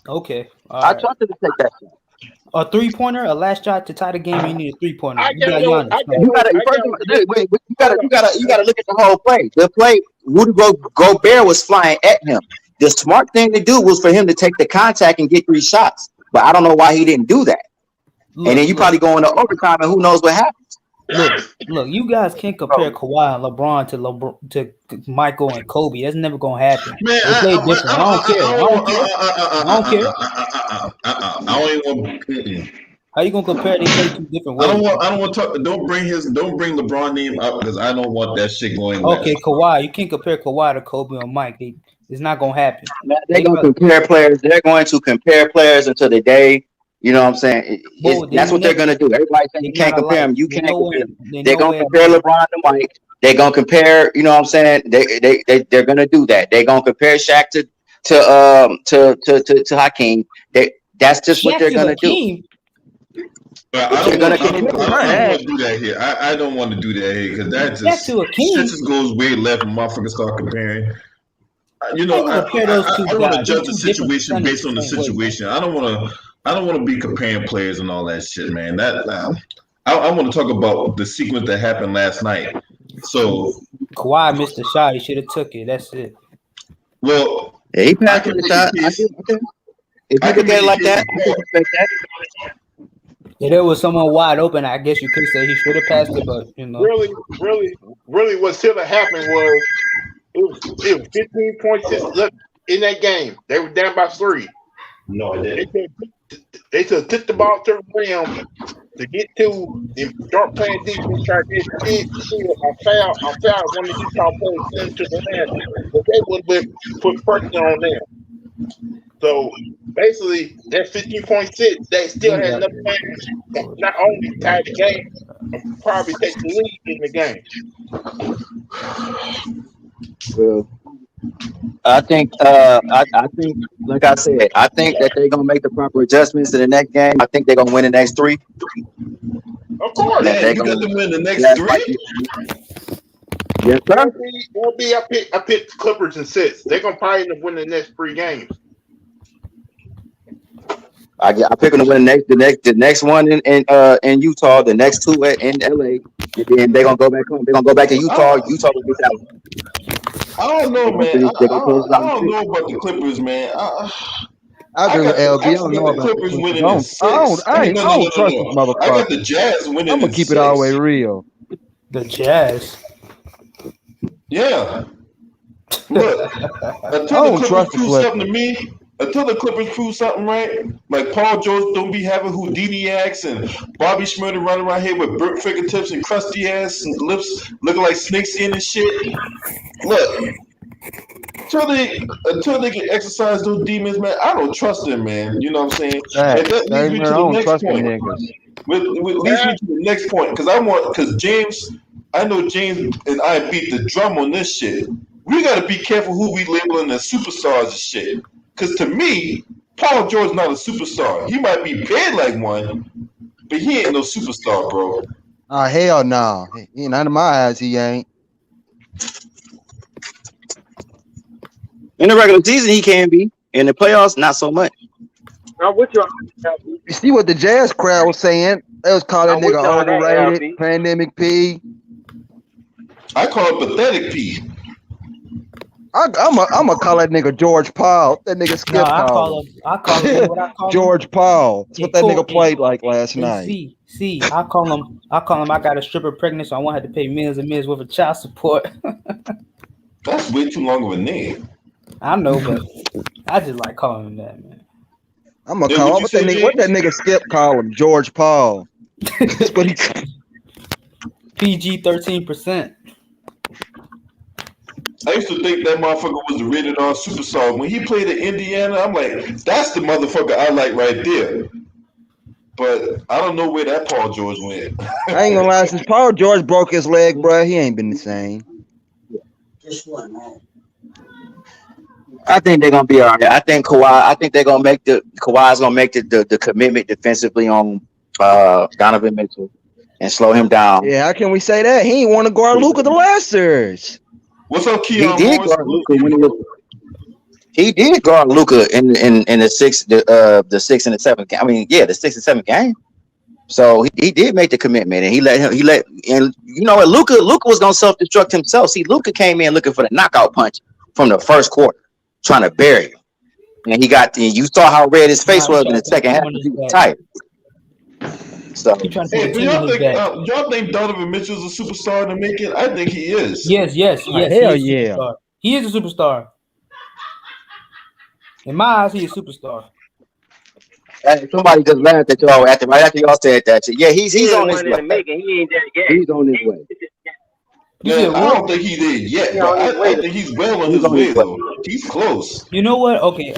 Okay. All I right. trust him to take that shot. A 3-pointer, a last shot to tie the game. You need a 3-pointer. I You got got on. Giannis. Huh? You gotta I first got of all, on. wait, Hold you gotta look at the whole play. The play, Rudy Gobert was flying at him. The smart thing to do was for him to take the contact and get 3 shots. But I don't know why he didn't do that. And then you probably go into overtime, and who knows what happens. Look. You guys can't compare Kawhi and LeBron to Michael and Kobe. That's never gonna happen. Man, They play different. I don't care. I don't even want. How you gonna compare? They play 2 different I ways. don't want to talk. Don't bring LeBron name up because I don't want that shit going. Okay, Kawhi. You can't compare Kawhi to Kobe or Mike. It's not gonna happen. Man, they're going to compare players. They're going to compare players until the day. You know what I'm saying? That's what they're going to do. Everybody saying you can't compare them. You can't compare them. They're going to compare LeBron to Mike. They're going to compare. You know what I'm saying? They're going to do that. They're going to compare Shaq to Hakeem. That's just what they're going to do. But I don't want to do that here. I don't want to do that here because that just goes way left and motherfuckers start comparing. You know, I don't want to judge the situation based on the situation. I don't want to be comparing players and all that shit, man. I want to talk about the sequence that happened last night. So Kawhi missed the shot. He should have took it. That's it. Well, yeah, he passed the shot. If you look at it like that, I can respect that. If there was someone wide open, I guess you could say he should have passed it, but you know. Really, what should have happened was it was 15 points left in that game. They were down by 3. No, I didn't. They should have took the ball to the rim to get to and start playing defense. Try to get a foul one of the Utah players sent to the rim, but they would have put pressure on them. So basically, that 15.6, they still had enough time to not only tie the game, but probably take the lead in the game. Well, I think, like I said, I think that they're gonna make the proper adjustments in the next game. I think they're gonna win the next 3. Of course, you got to win the next 3. Yes, sir. It'll be I picked Clippers in 6. They're gonna probably end up winning the next 3 games. I pick them to win the next one in Utah, the next 2 in LA, and then they're gonna go back home. They're gonna go back to Utah. Utah will get that one. I don't know, man. I don't know about the Clippers, man. I agree with LB. I don't know the about Clippers the winning in 6. I don't trust this motherfucker. I got the Jazz winning. I'm gonna keep it all the way real. The Jazz. Yeah. Look, until the Clippers prove something to me, until the Clippers prove something right, like Paul George don't be having Houdini acts and Bobby Schmurder running around here with burnt fingertips and crusty ass and lips looking like snakeskin and shit. Look, until they can exercise those demons, man, I don't trust them, man. You know what I'm saying? And that leads me to the next point. Leads me to the next point because James, I know James and I beat the drum on this shit. We got to be careful who we labeling as superstars and shit. Because to me, Paul George's not a superstar. He might be paid like one, but he ain't no superstar, bro. Hell no. He ain't out of my eyes, he ain't. In the regular season, he can be. In the playoffs, not so much. You see what the Jazz crowd was saying? They was calling that nigga overrated, pandemic P. I call it pathetic P. I'm gonna call that nigga George Paul. That nigga Skip I call him what I call George Paul. That's what that nigga played like last night. I call him. I got a stripper pregnant, so I won't have to pay millions and millions worth of child support. That's way too long of a name. I know, but I just like calling him that, man. I'm gonna Yeah, call what you say, what that James? nigga Skip call him? George Paul. That's what he PG 13%. I used to think that motherfucker was the rated R superstar. When he played in Indiana, I'm like, that's the motherfucker I like right there. But I don't know where that Paul George went. I ain't gonna lie, since Paul George broke his leg, bro, he ain't been the same. I think they're gonna be all right. I think they're gonna make Kawhi's gonna make the commitment defensively on Donovan Mitchell and slow him down. Yeah, how can we say that? He ain't want to guard Luka the last series. What's up, He Keon did Morris? guard Luka in the 6th, the 6th and the 7th game. I mean, yeah, the 6th and 7th game. So he did make the commitment, and and you know what, Luka was gonna self-destruct himself. See, Luka came in looking for the knockout punch from the first quarter, trying to bury him. And you saw how red his face was in the second half because he was tired. So He trying to Hey, put do the team in his back. y'all think Donovan Mitchell's a superstar in the making? I think he is. Yes. Hell yeah. He is a superstar. In my eyes, he is a superstar. somebody just laughed at y'all right after y'all said that shit. Yeah, he's He on ain't his one in the way. making. He ain't there yet. He's on his way. You Yeah, said I what? don't think he did yet, He but on his way I to- think he's well on He's his on way his way. though. He's close. You know what? Okay,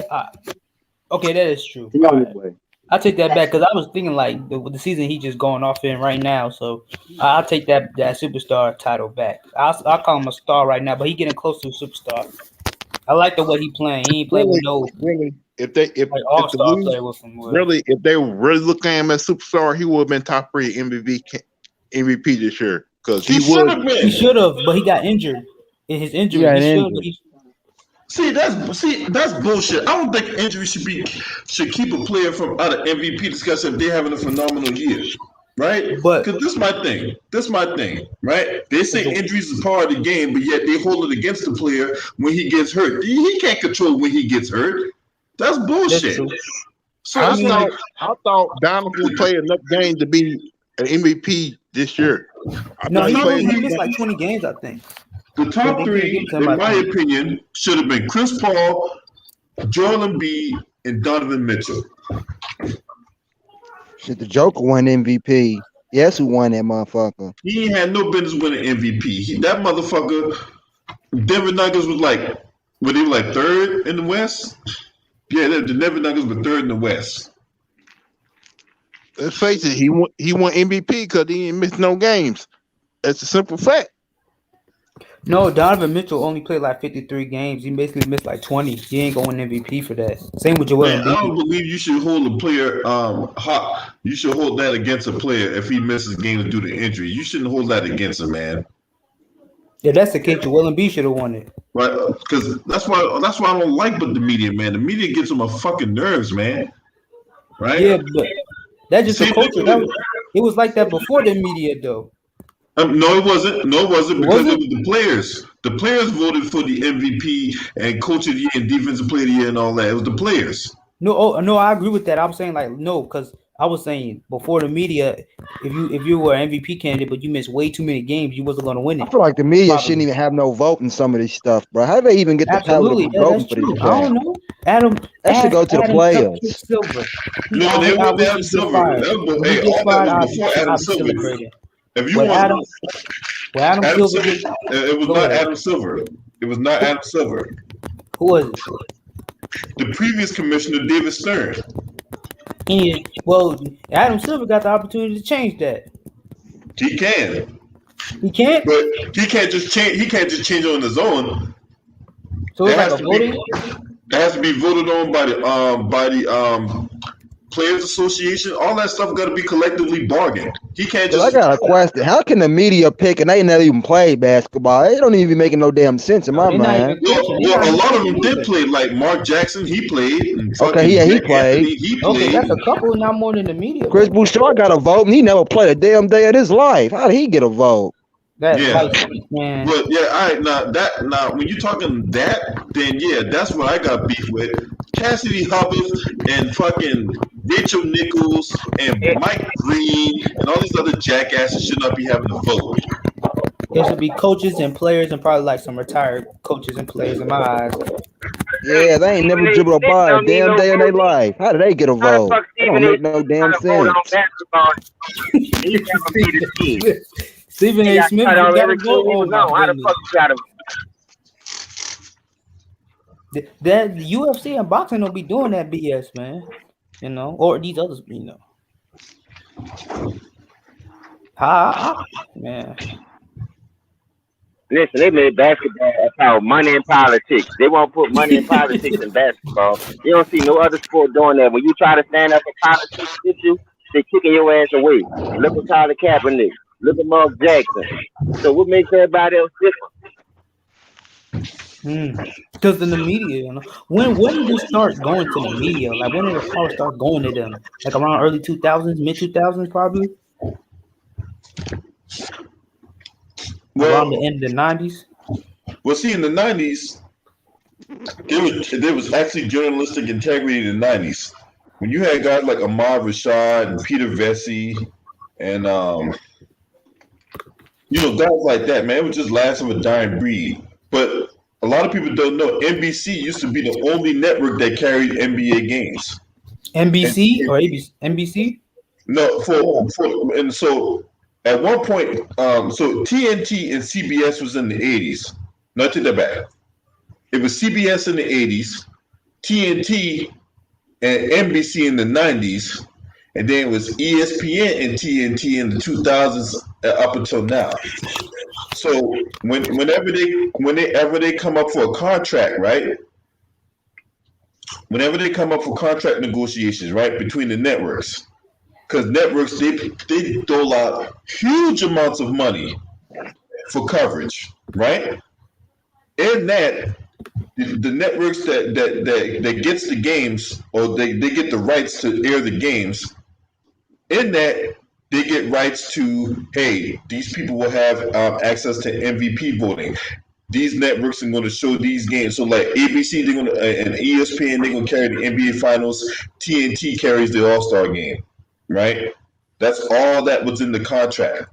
okay, that is true. He's on Alright. his way. I take that back because I was thinking like the season he just going off in right now. So I'll take that superstar title back. I'll call him a star right now, but he getting close to a superstar. I like the way he playing. He ain't playing with no Really, if all the star Blues player with him. really, if they were really looking at him as superstar, he would have been top 3 MVP this year because He should have been. He should have, but he got injured. In his injury, got he should. injured. See, that's bullshit. I don't think injury should keep a player from out of MVP discussion if they're having a phenomenal year, right? But- Because this is my thing, right? They say injuries is part of the game, but yet they hold it against the player when he gets hurt. He can't control when he gets hurt. That's bullshit. true. So it's like, I thought Donovan played enough games to be an MVP this year. I No, thought he played enough missed games. like 20 games, I think. the top They can't three, give it to in him, I my think. opinion, should have been Chris Paul, Joel Embiid, and Donovan Mitchell. Shit, the Joker won MVP. Yes, who won that motherfucker? He ain't had no business winning MVP. That motherfucker, Denver Nuggets was like, were they like third in the West? Yeah, the Denver Nuggets were third in the West. Let's face it, he won MVP because he didn't miss no games. That's a simple fact. No, Donovan Mitchell only played like 53 games. He basically missed like 20. He ain't going MVP for that. Same with Joel Man, I don't Embiid. believe you should hold a player hot. You should hold that against a player if he misses games due to injury. You shouldn't hold that against him, man. Yeah, that's the case. Joel Embiid should have won it. Right? Because that's why I don't like the media, man. The media gets on my fucking nerves, man. Right? Yeah, but that's just See, the culture. It was like that before the media, though. No, it wasn't. No, it wasn't because Was it? it was the players. The players voted for the MVP and coach of the year and defensive player of the year and all that. It was the players. No, I agree with that. I'm saying like no, because I was saying before the media, if you were an MVP candidate but you missed way too many games, you wasn't going to win I it. feel like the media Probably. shouldn't even have no vote in some of this stuff, bro. How do they even get the Absolutely, power to vote that's for this true. shit? I don't know. Adam, That should go to the Adam players. Silver. No, they went to Adam Silver. When he gets fired, I'll be celebrating. If you When want, Adam Adam Silver, Silver, it was Go not ahead. Adam Silver. It was not Adam Silver. who was it? The previous commissioner, David Stern. Well, Adam Silver got the opportunity to change that. He can, He can't. but he can't just change. He can't just change on his own. So it's It like has a to voting. It has to be voted on by the Players Association. All that stuff got to be collectively bargained. He can't But I just. got a question. How can the media pick and they never even played basketball? It don't even be making no damn sense in my They're not mind. even coaching. They're Well, not a even lot of coaching them did either. play. Like Mark Jackson, he played. And Okay, fucking yeah, he Jack played. Anthony, he Okay, played. that's a couple, not more than the media. Chris Bouchard got a vote and he never played a damn day of his life. How did he get a vote? That's Yeah. like, man. But yeah, all right. Now when you're talking that, then yeah, that's what I got beef with. Cassidy Hubbard and fucking Rachel Nichols and Mike Green and all these other jackasses should not be having a vote. There should be coaches and players and probably like some retired coaches and players in my eyes. Yeah, they ain't never dribbled a ball a damn day in their life. How did they get a How the vote? fuck That don't Stephen A. make no damn got a vote on sense. basketball? He never made a team. Stephen He A. got Smith cut just off got every a vote. team he Oh was my on. How the goodness. fuck he got a That the UFC and boxing don't be doing that BS, man. You know, or these others, you know. Man. Listen, they made basketball about money and politics. They won't put money and politics in basketball. You don't see no other sport doing that. When you try to stand up for politics issue, they kicking your ass away. Look at Colin Kaepernick. Look at Mark Jackson. So what makes everybody else different? Because in the media, you know, when did they start going to the media? Like when did the power start going to them? Like around early 2000s, mid 2000s, probably. Around the end of the 90s. Well, see, in the 90s, there was actually journalistic integrity in the 90s. When you had guys like Ahmad Rashad and Peter Vesey and guys like that, man, it was just last of a dying breed. But a lot of people don't know NBC used to be the only network that carried NBA games. NBC or ABC? NBC? No, and so at one point, so TNT and CBS was in the 80s. Not to that back. It was CBS in the 80s, TNT and NBC in the 90s, and then it was ESPN and TNT in the 2000s up until now. So whenever they come up for a contract, right? Whenever they come up for contract negotiations, right, between the networks, because networks they dole out huge amounts of money for coverage, right? In that, the networks that gets the games, or they get the rights to air the games, in that they get rights to, hey, these people will have access to MVP voting. These networks are going to show these games. So like ABC, they're going to, and ESPN, they're going to carry the NBA Finals. TNT carries the All Star game, right? That's all that was in the contract.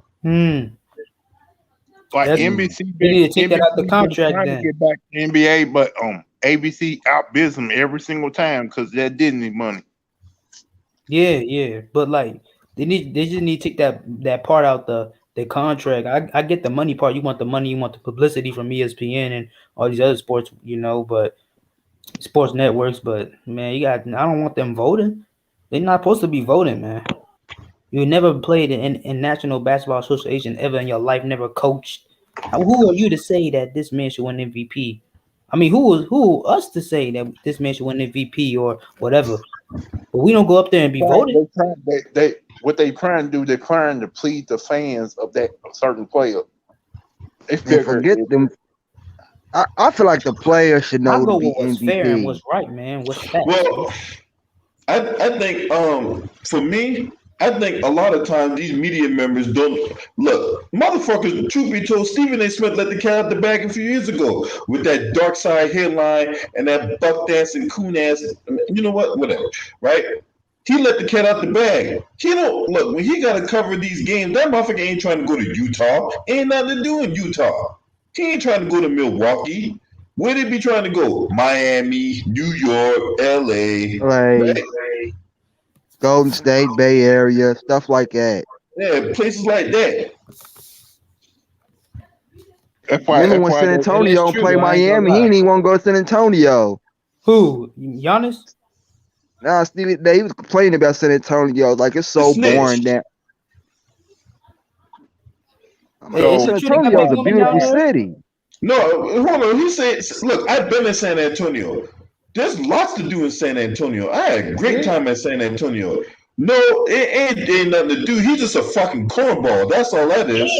Like That's, NBC, they need to take that out the contract trying then. to get back to NBA, but ABC outbids them every single time because that Disney money. Yeah, but like they just need to take that part out the contract. I get the money part. You want the money, you want the publicity from ESPN and all these other sports, but sports networks. But man, I don't want them voting. They're not supposed to be voting, man. You never played in National Basketball Association ever in your life, never coached. Who are you to say that this man should win MVP? I mean, who us to say that this man should win MVP or whatever? But we don't go up there and be voted. What they trying to do, they're trying to please the fans of that certain player. And forget them. I feel like the player should know to be what's MVP. fair and what's right, man. What's facts. Well, I think for me, I think a lot of times these media members don't look. Motherfuckers, truth be told, Stephen A. Smith let the cat out the bag a few years ago with that dark side headline and that buck dancing coon ass. You know what? Whatever, right? He let the cat out the bag. He don't look when he got to cover these games. That motherfucker ain't trying to go to Utah. Ain't nothing to do in Utah. He ain't trying to go to Milwaukee. Where they be trying to go? Miami, New York, LA. Right? Golden State, Bay Area, stuff like that. Yeah, places like that. Remember when San Antonio played Miami? He didn't even want to go to San Antonio. Who? Giannis? Nah, Stevie, he was complaining about San Antonio. Like, it's so boring that. San Antonio is a beautiful city. No, hold on. He said, look, I've been in San Antonio. There's lots to do in San Antonio. I had a great time at San Antonio. No, it ain't nothing to do. He's just a fucking cornball. That's all that is.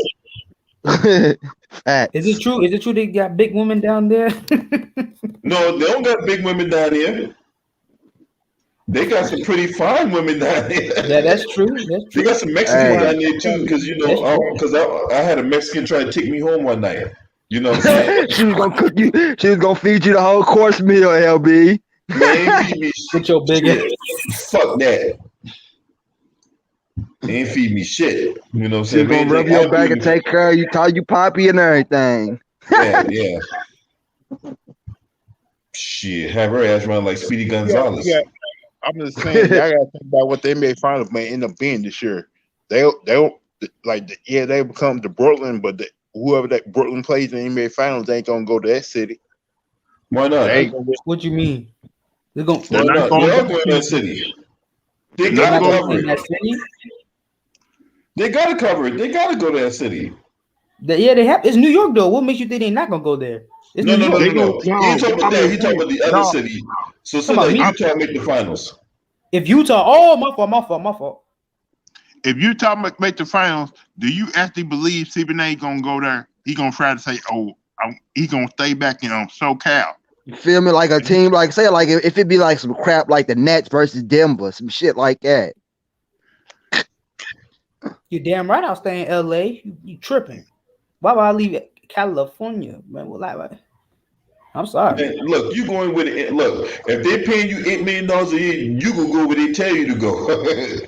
Is it true? Is it true they got big women down there? No, they don't got big women down here. They got some pretty fine women down there. Yeah, that's true. They got some Mexicans down there too, because I had a Mexican try to take me home one night. You know what I'm saying? She was gonna cook you. She was gonna feed you the whole course meal, LB. Man, feed me with your big ass. Fuck that. They ain't feed me shit. You know what I'm saying? She's gonna rub your back and take care of you, call you Poppy and everything. Yeah. Shit, have her ass run like Speedy Yeah, Gonzalez. yeah. I'm just saying, y'all gotta think about what the NBA Finals may end up being this year. They'll like they become the Brooklyn, but whoever that Brooklyn plays in the NBA Finals ain't gonna go to that city. Why not? They ain't gonna. What you mean? They're going. They're Why not not? going They to are going to that city. They They're They're gotta not going to cover be in that it. city. They gotta cover it. They gotta go to that city. Yeah, they have. It's New York though. What makes you think they're not going to go there? It's No, New no, no, York. no, They no. gonna He ain't talking about I'm that. just He talking saying, about the other no. city. So say Come on, like me. Utah make the finals. If Utah, oh my fault. If Utah make the finals, do you actually believe Stephen A. gonna go there? He gonna try to say, "Oh, he gonna stay back in SoCal." You feel me? Like a team, like say, like if it be like some crap like the Nets versus Denver, some shit like that. You damn right. I'll stay in L.A. You tripping? Why would I leave California, man? Well, I'm sorry. And look, you going with it. Look, if they paying you $8 million a year, you gonna go where they tell you to go.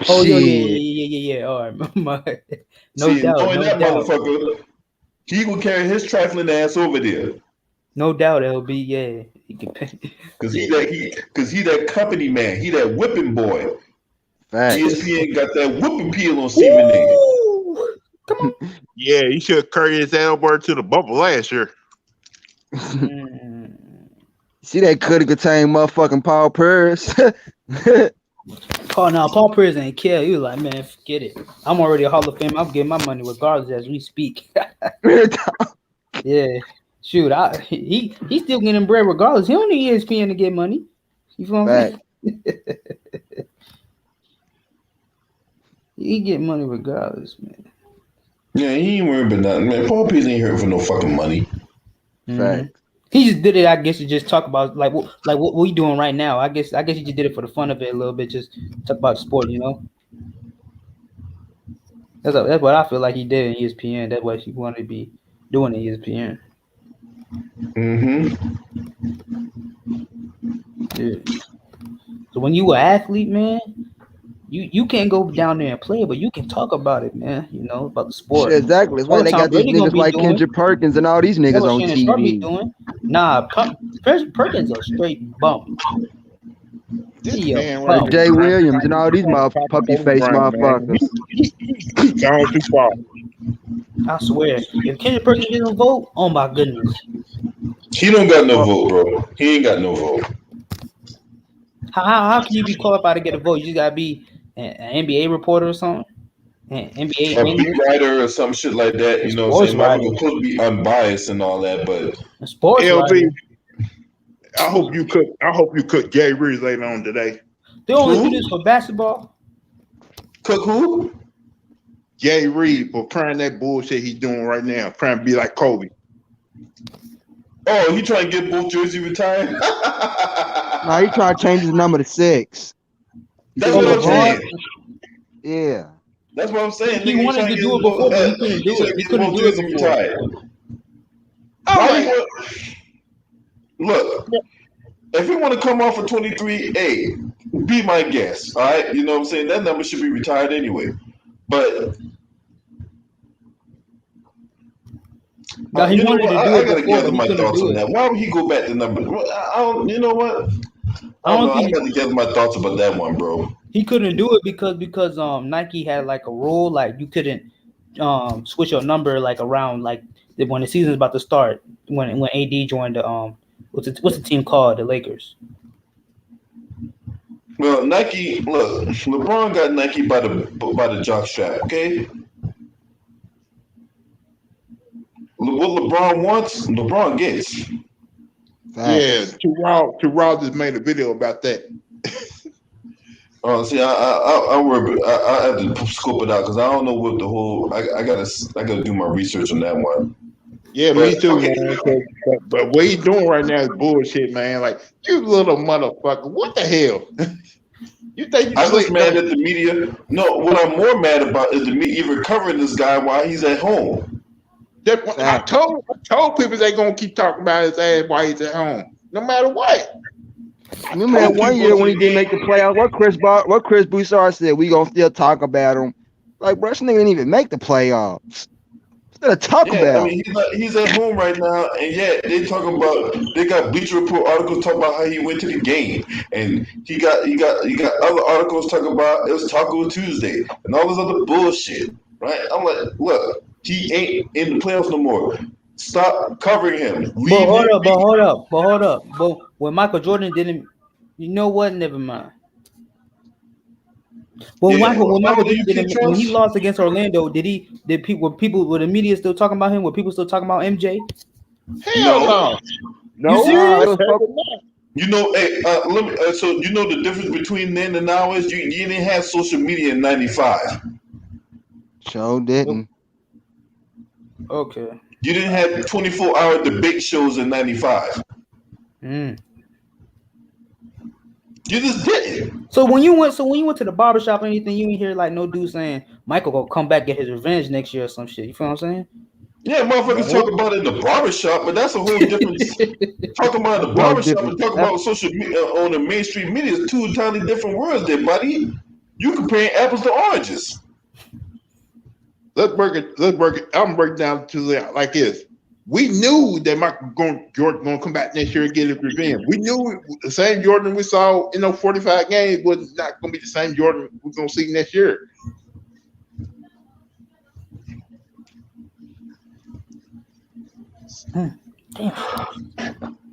Oh Shit. yeah. All right, no See, doubt, knowing that motherfucker, he will carry his trifling ass over there. no doubt. LB, yeah, he can pay. Cause he that company man. He that whipping boy. Facts. ESPN got that whooping peel on Stephen A. Woo! Come on. Yeah, he should carry his elbow to the bubble last year. See that could contain motherfucking Paul Pierce. Paul Pierce ain't care. He was like, man, forget it. I'm already a Hall of Fame. I'm getting my money regardless as we speak. Yeah, shoot, he's still getting bread regardless. He don't need ESPN to get money. You feel me? He get money regardless, man. Yeah, he ain't worried about nothing, man. Paul Pierce ain't hurt for no fucking money. Facts. He just did it, I guess, to just talk about like what we doing right now. I guess he just did it for the fun of it a little bit, just talk about sport, you know. That's what I feel like he did in ESPN. That's what he wanted to be doing in ESPN. Yeah. So when you an athlete, man, you can't go down there and play, but you can talk about it, man. You know, about the sport. Shit, exactly. That's why they got these niggas like Kendrick Perkins and all these niggas on TV. Nah, Perkins a straight bum. Like Jay Williams and all these puppy face motherfuckers. Gone too far. I swear, if Kendrick Perkins didn't vote, oh my goodness. He don't got no vote, bro. He ain't got no vote. How can you be qualified to get a vote? You just gotta be an NBA reporter or something, an NBA a beat writer or some shit like that. You know what I'm saying? We're supposed to be unbiased and all that, but sports LB, I hope you cook Jay Reeves later on today. They only do this for basketball. Cook who? Jay Reeves for trying that bullshit he's doing right now, trying to be like Kobe. Oh, he trying to get both jerseys retired? No, he trying to change his number to 6. That's what I'm saying. Yeah. That's what I'm saying. He wanted to do it before, but he couldn't do it. He couldn't do it before. Look, if he want to come off for 23, be my guest. All right, you know what I'm saying? That number should be retired anyway. But no, he wanted to do I it gotta before, gather my thoughts on that. Why would he go back to number? I don't. You know what? I don't know. I gotta gather my thoughts about that one, bro. He couldn't do it because Nike had like a rule, like you couldn't switch your number like around like when the season's about to start. When AD joined the what's the team called? The Lakers. Well, Nike. Look, LeBron got Nike by the jock strap. Okay. What LeBron wants, LeBron gets. Yeah, Too Raw just made a video about that. See, I worry. I have to scope it out because I don't know what the whole. I gotta do my research on that one. Yeah, me too, man. But what he's doing right now is bullshit, man. Like, you little motherfucker, what the hell? You think you? I'm just mad at the media. No, what I'm more mad about is the media even covering this guy while he's at home. I told people they gonna keep talking about his ass while he's at home, no matter what. Remember that one year when he didn't make the playoffs? What Chris Broussard said, we gonna still talk about him. Like, bro, this nigga didn't even make the playoffs. This Gotta talk Yeah, I about. mean he's at home right now, and yeah, they got Bleacher Report articles talking about how he went to the game, and he got other articles talking about it was Taco Tuesday and all this other bullshit. Right? I'm like, look, he ain't in the playoffs no more. Stop covering him. But Leave hold him. up, but hold up, but hold up. But when Michael Jordan didn't, you know what? Never mind. When Yeah. Michael How old are you, Jordan Kid didn't, when he Trunks? lost against Orlando, were the media still talking about him? Were people still talking about MJ? Hell No. no. You No, Nah, it serious? was heck fuck. no. You know, hey, let me. So you know the difference between then and now is you didn't have social media in '95. Sure didn't. Okay. You didn't have 24-hour debate shows in '95. Mm. You just didn't. So when you went to the barbershop or anything, you didn't hear like no dude saying Michael gonna come back get his revenge next year or some shit. You feel what I'm Yeah, motherfuckers No. talk about it in the barbershop, but that's a whole different. saying? Talking about That's the a whole barbershop and different. talking about social media on the mainstream media is two entirely different worlds, there, buddy. You comparing apples to oranges. Let's break it. I'm breaking down to like this. We knew that Jordan going to come back next year and get his revenge. We knew the same Jordan we saw in those 45 games was not going to be the same Jordan we're going to see next year. Damn.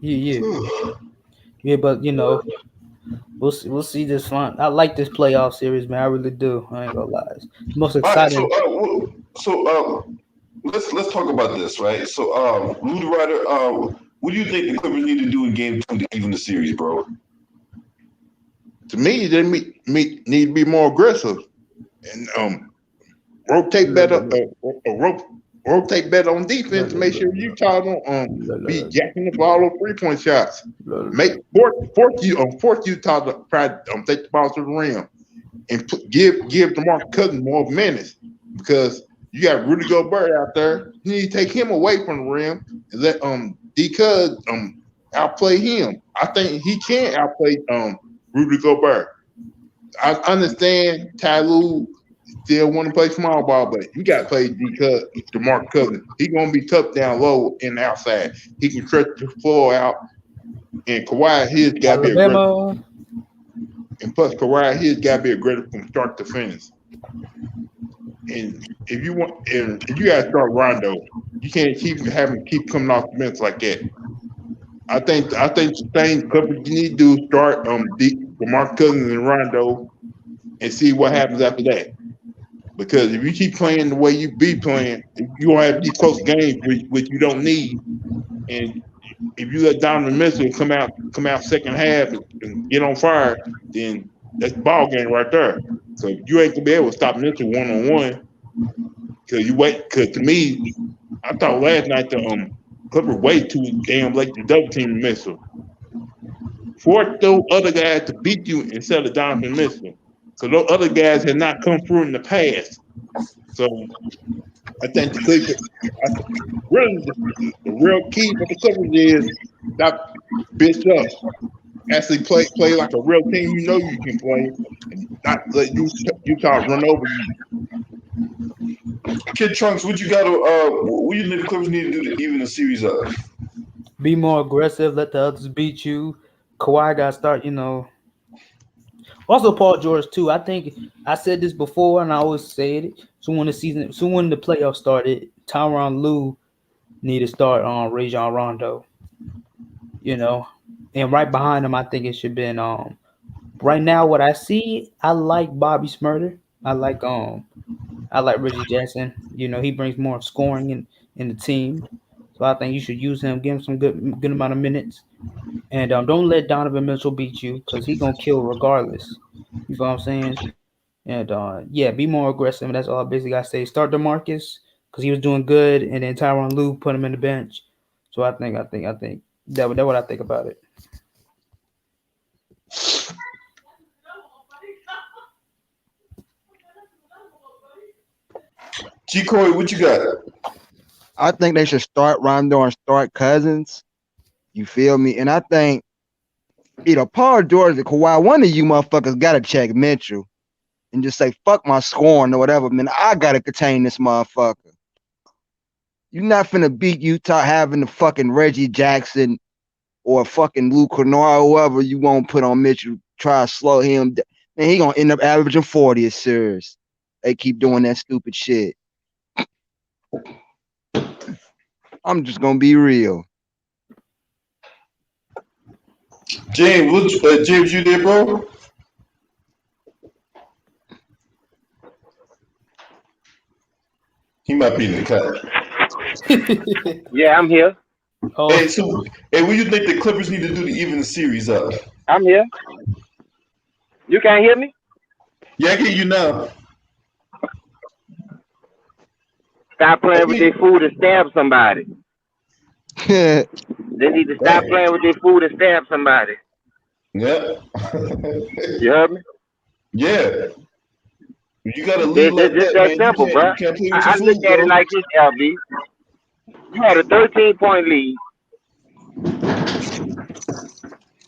Yeah, but you know, we'll see this fun. I like this playoff series, man. I really do. I ain't gonna lie. It's most All right, exciting. let's talk about this, right? So, Rudy Ryder, what do you think the Clippers need to do in Game 2 to even the series, bro? To me, they need to be more aggressive and rotate better. Rotate better on defense to make sure Utah don't be jacking the ball on 3-point shots. Force Utah to try to take the ball to the rim and give DeMarcus Cousins more minutes because you got Rudy Gobert out there. You need to take him away from the rim and let D-Cuz outplay him. I think he can outplay Rudy Gobert. I understand Ty Lue still want to play small ball, but you got to play DeMarcus Cousins. He's going to be tough down low and outside. He can stretch the floor out, and Kawhi his got to be aggressive. Alabama. And plus, Kawhi his got to be aggressive from start to finish. And if you got to start Rondo, you can't keep coming off the bench like that. I think the thing Clippers need to do is start DeMarcus Cousins and Rondo and see what happens after that. Because if you keep playing the way you be playing, you gonna have these close games which you don't need. And if you let Donovan Mitchell come out second half and get on fire, then that's the ball game right there. So you ain't gonna be able to stop Mitchell 1-on-1 because to me, I thought last night the Clippers way too damn late to double team Mitchell. Force those other guys to beat you instead of Donovan Mitchell. So those other guys have not come through in the past. So I think the Clippers, really the real key for the Clippers is stop bitch up. Actually play like a real team you know you can play and not let Utah run over you. Kid Trunks, what you got to? What you think the Clippers need to do to even the series up? Be more aggressive. Let the others beat you. Kawhi got to start. Also, Paul George too. I think I said this before, and I always say it. So when the playoffs started, Tyronn Lue need to start on Rajon Rondo. And right behind him, I think it should been Right now, what I see, I like Bobby Smurder. I like Reggie Jackson. He brings more scoring in the team, so I think you should use him. Give him some good amount of minutes, and don't let Donovan Mitchell beat you because he gonna kill regardless. You know what I'm saying? And yeah, be more aggressive. And that's all I basically got to say. Start DeMarcus because he was doing good, and then Tyronn Lue put him in the bench. So I think that's what I think about it. G. Corey, what you got? I think they should start Rondo and start Cousins. You feel me? And I think either Paul George or Kawhi, one of you motherfuckers gotta check Mitchell and just say fuck my scoring or whatever. Man, I gotta contain this motherfucker. You're not finna beat Utah having the fucking Reggie Jackson or fucking Luke Kennard or whoever you won't put on Mitchell. Try to slow him down. Man, he gonna end up averaging 40 as serious. They keep doing that stupid shit. I'm just gonna be real. James, James, you there, bro? He might be in the cut. Yeah, I'm here. Oh, Hey, so, hey, what do you think the Clippers need to do to even the series up? I'm here. You can't hear me? Yeah, I get you now. Stop playing with their food and stab somebody. They need to stop playing with their food and stab somebody. Yeah. You heard me? Yeah. You got to lead like Just that, that man. simple, bro. You can't play with I your look food, at it bro. like this, LB. You had a 13-point lead.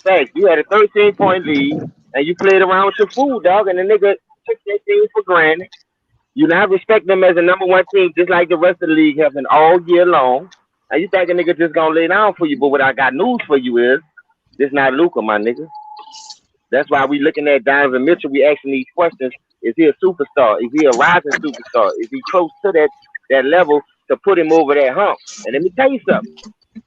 Thanks. You had a 13-point lead, and you played around with your food, dog, and the nigga took that thing for granted. You not respect them as a number one team, just like the rest of the league have been all year long. And you think a nigga just gonna lay down for you, but what I got news for you is, this not Luka, my nigga. That's why we looking at Donovan Mitchell. We asking these questions: is he a superstar? Is he a rising superstar? Is he close to that level to put him over that hump? And let me tell you something.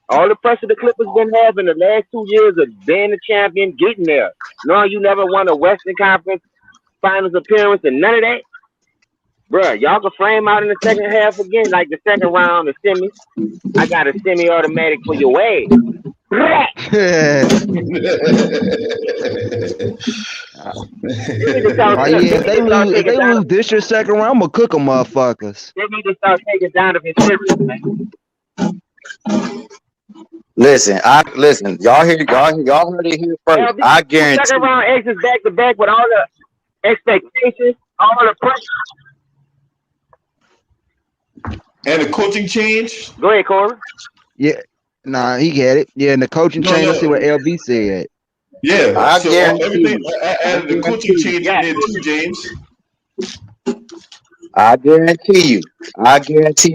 All the pressure the Clippers been having the last 2 years of being the champion, getting there. No, you never won a Western Conference Finals appearance and none of that. Bruh, y'all can flame out in the second half again, like the second round, the semi. I got a semi-automatic for your ass. If they lose this year second round, I'm gonna cook them motherfuckers. They need to start taking Donovan serious, man. Listen, y'all heard it here first. I guarantee. Second round exits back to back with all the expectations, all the pressure. And the coaching change. Go ahead, Corey. Yeah, nah, he get it. Yeah, and the coaching change. Let's see what LB said. Yeah, I so guarantee everything you. and the coaching change in there too, James. I guarantee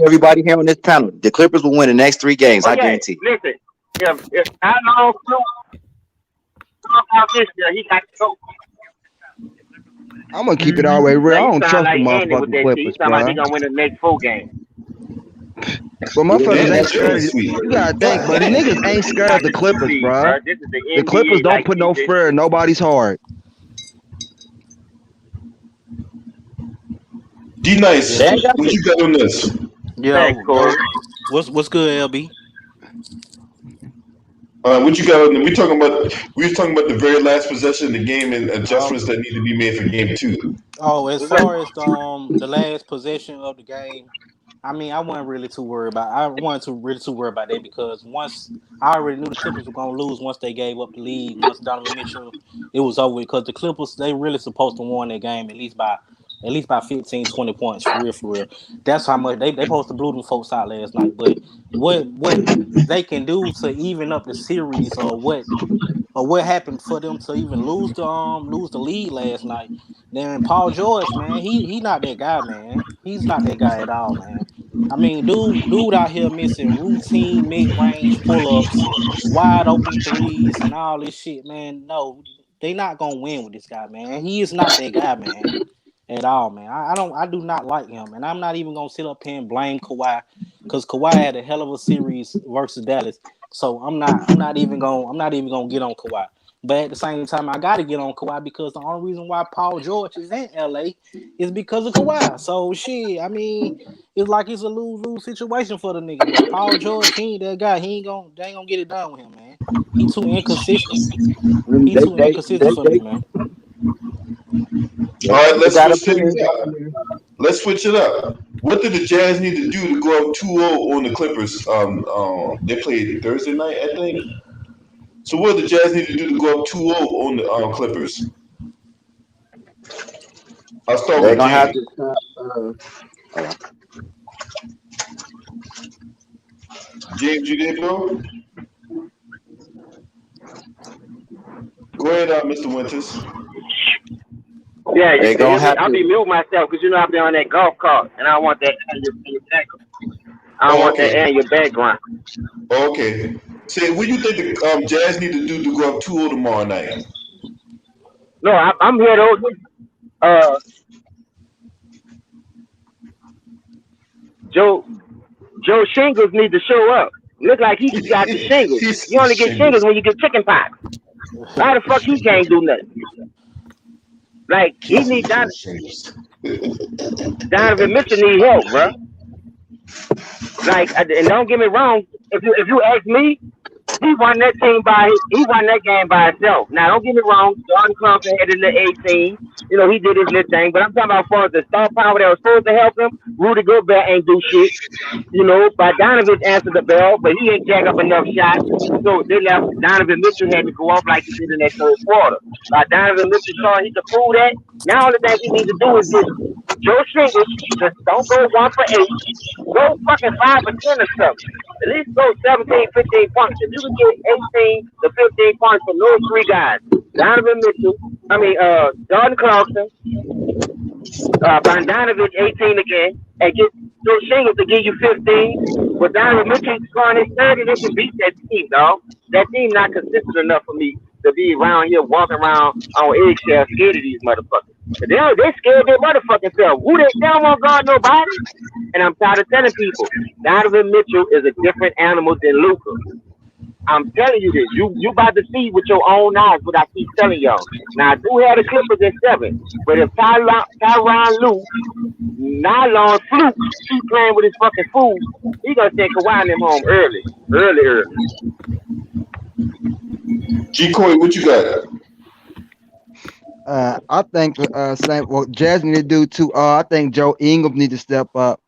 everybody here on this panel, the Clippers will win the next 3 games. I guarantee. Listen, if I know out this year, he got to go. I'm gonna keep it all the way real. I don't trust the motherfucking Clippers, bro. Like they gonna win the next 4 games. But motherfuckers ain't scared. You gotta think, but the niggas ain't scared of the Clippers, bro. The Clippers don't put no fear in nobody's heart. D Nice, what you got on this? Yeah, what's good, LB? What you got on? We was talking about the very last possession of the game and adjustments that need to be made for game 2. Oh, as far as the last possession of the game, I mean, I wasn't really too worried about. I wasn't too worried about that because once I already knew the Clippers were gonna lose once they gave up the lead. Once Donovan Mitchell, it was over because the Clippers they really supposed to win that game at least by 15, 20 points for real. That's how much they supposed to blew them folks out last night. But what they can do to even up the series or what happened for them to even lose the lead last night. Then Paul George, man, he not that guy, man. He's not that guy at all, man. I mean, dude out here missing routine mid-range pull-ups, wide open threes, and all this shit, man. No, they not gonna win with this guy, man. He is not that guy, man, at all, man. I do not like him, and I'm not even gonna sit up here and blame Kawhi because Kawhi had a hell of a series versus Dallas. So I'm not even gonna get on Kawhi. But at the same time, I gotta get on Kawhi because the only reason why Paul George is in LA is because of Kawhi. So shit, I mean, it's like it's a lose-lose situation for the nigga. But Paul George, he ain't that guy. They ain't gonna get it done with him, man. He too inconsistent. He too inconsistent for me, man. All right, let's switch things up. Let's switch it up. What did the Jazz need to do to go up 2-0 on the Clippers? They played Thursday night, I think. So what did the Jazz need to do to go up 2-0 on the Clippers? I'll start with James. James, you there, bro? Go ahead, Mr. Winters. Yeah, I'll be mute myself because you know I've been on that golf cart and I want that. I don't want that Okay. air in your background. Okay. Say, what do you think the Jazz need to do to go up 2-0 tomorrow night? No, I'm here though. Uh, Joe Joe Shingles need to show up. Look like he got the shingles. He's You only get shingles shingles. when you get chicken pox. How the fuck he can't do nothing? Like he need Shingles. Donovan Mitchell need help, bro. Like, and don't get me wrong. If you ask me, he won that game by himself. Now don't get me wrong. Jordan Clarkson had in the 18. You know he did his little thing, but I'm talking about far as the star power that was supposed to help him. Rudy Gobert ain't do shit. You know, Bogdanovich answered the bell, but he ain't jack up enough shots. So they left Donovan Mitchell had to go off like he did in that third quarter. Donovan Mitchell showing he could prove that. Now all the thing he needs to do is get Joe Shingles. Just don't go 1 for 8. Go fucking 5 or 10 or something. At least go 17, 15 points. If you can get 18 to 15 points from those three guys, Donovan Mitchell, Jordan Clarkson, Bogdanovich 18 again, and get Joe Shingles to give you 15. But Donovan Mitchell scoring his 30, they can beat that team, dog. That team not consistent enough for me to be around here walking around on eggshells scared of these motherfuckers. They scared their motherfucking self. They don't want to guard nobody. And I'm tired of telling people, Donovan Mitchell is a different animal than Luka. I'm telling you this. You about to see with your own eyes what I keep telling y'all. Now I do have the Clippers at 7, but if Tyronn Lue, Nylon Fluke keep playing with his fucking food, he gonna send Kawhi and them home early. G. Coy, what you got? I think same what Jazz need to do too. I think Joe Ingles need to step up.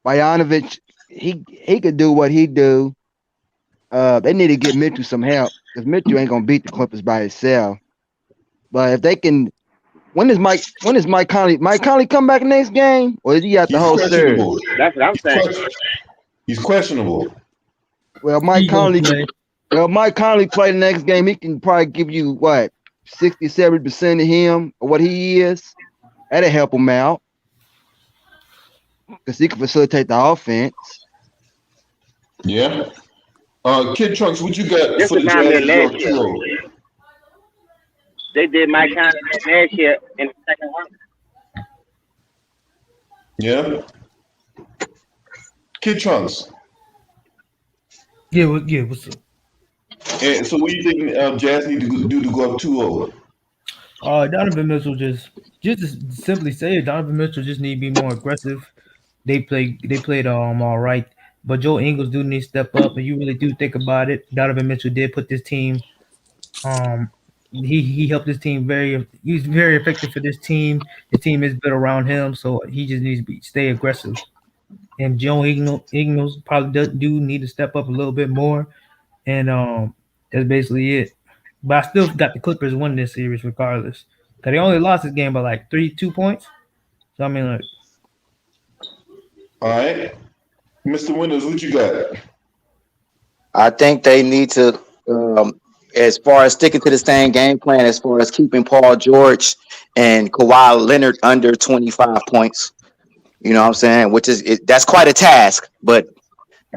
Bogdanovich, he could do what he do. They need to give Mitchell some help because Mitchell ain't gonna beat the Clippers by himself. But if they can, when is Mike Conley? Mike Conley come back next game, or is he got the whole series? That's what I'm saying. He's questionable. Well, Mike Conley play the next game. He can probably give you what 60-70% of him or what he is. That'll help him out because he can facilitate the offense. Yeah. Kid Trunks, what you got This for the remind me of Jazz last year. 2-0? They did Mike Conley last year in the second round. Yeah. Kid Trunks. Yeah, what's up? And so what do you think Jazz need to do to go up 2-0? Donovan Mitchell just to simply say it, Donovan Mitchell just need to be more aggressive. They played all right, but Joe Ingles do need to step up. And you really do think about it, Donovan Mitchell did put this team. He helped this team he's very effective for this team. The team is built around him, so he just needs to stay aggressive. And Joe Ingles probably do need to step up a little bit more. And that's basically it. But I still got the Clippers winning this series regardless. Because they only lost this game by like 2 points. So I mean, like, all right. Mr. Winters, what you got? I think they need to, as far as sticking to the same game plan, as far as keeping Paul George and Kawhi Leonard under 25 points. You know what I'm saying? Which is that's quite a task, but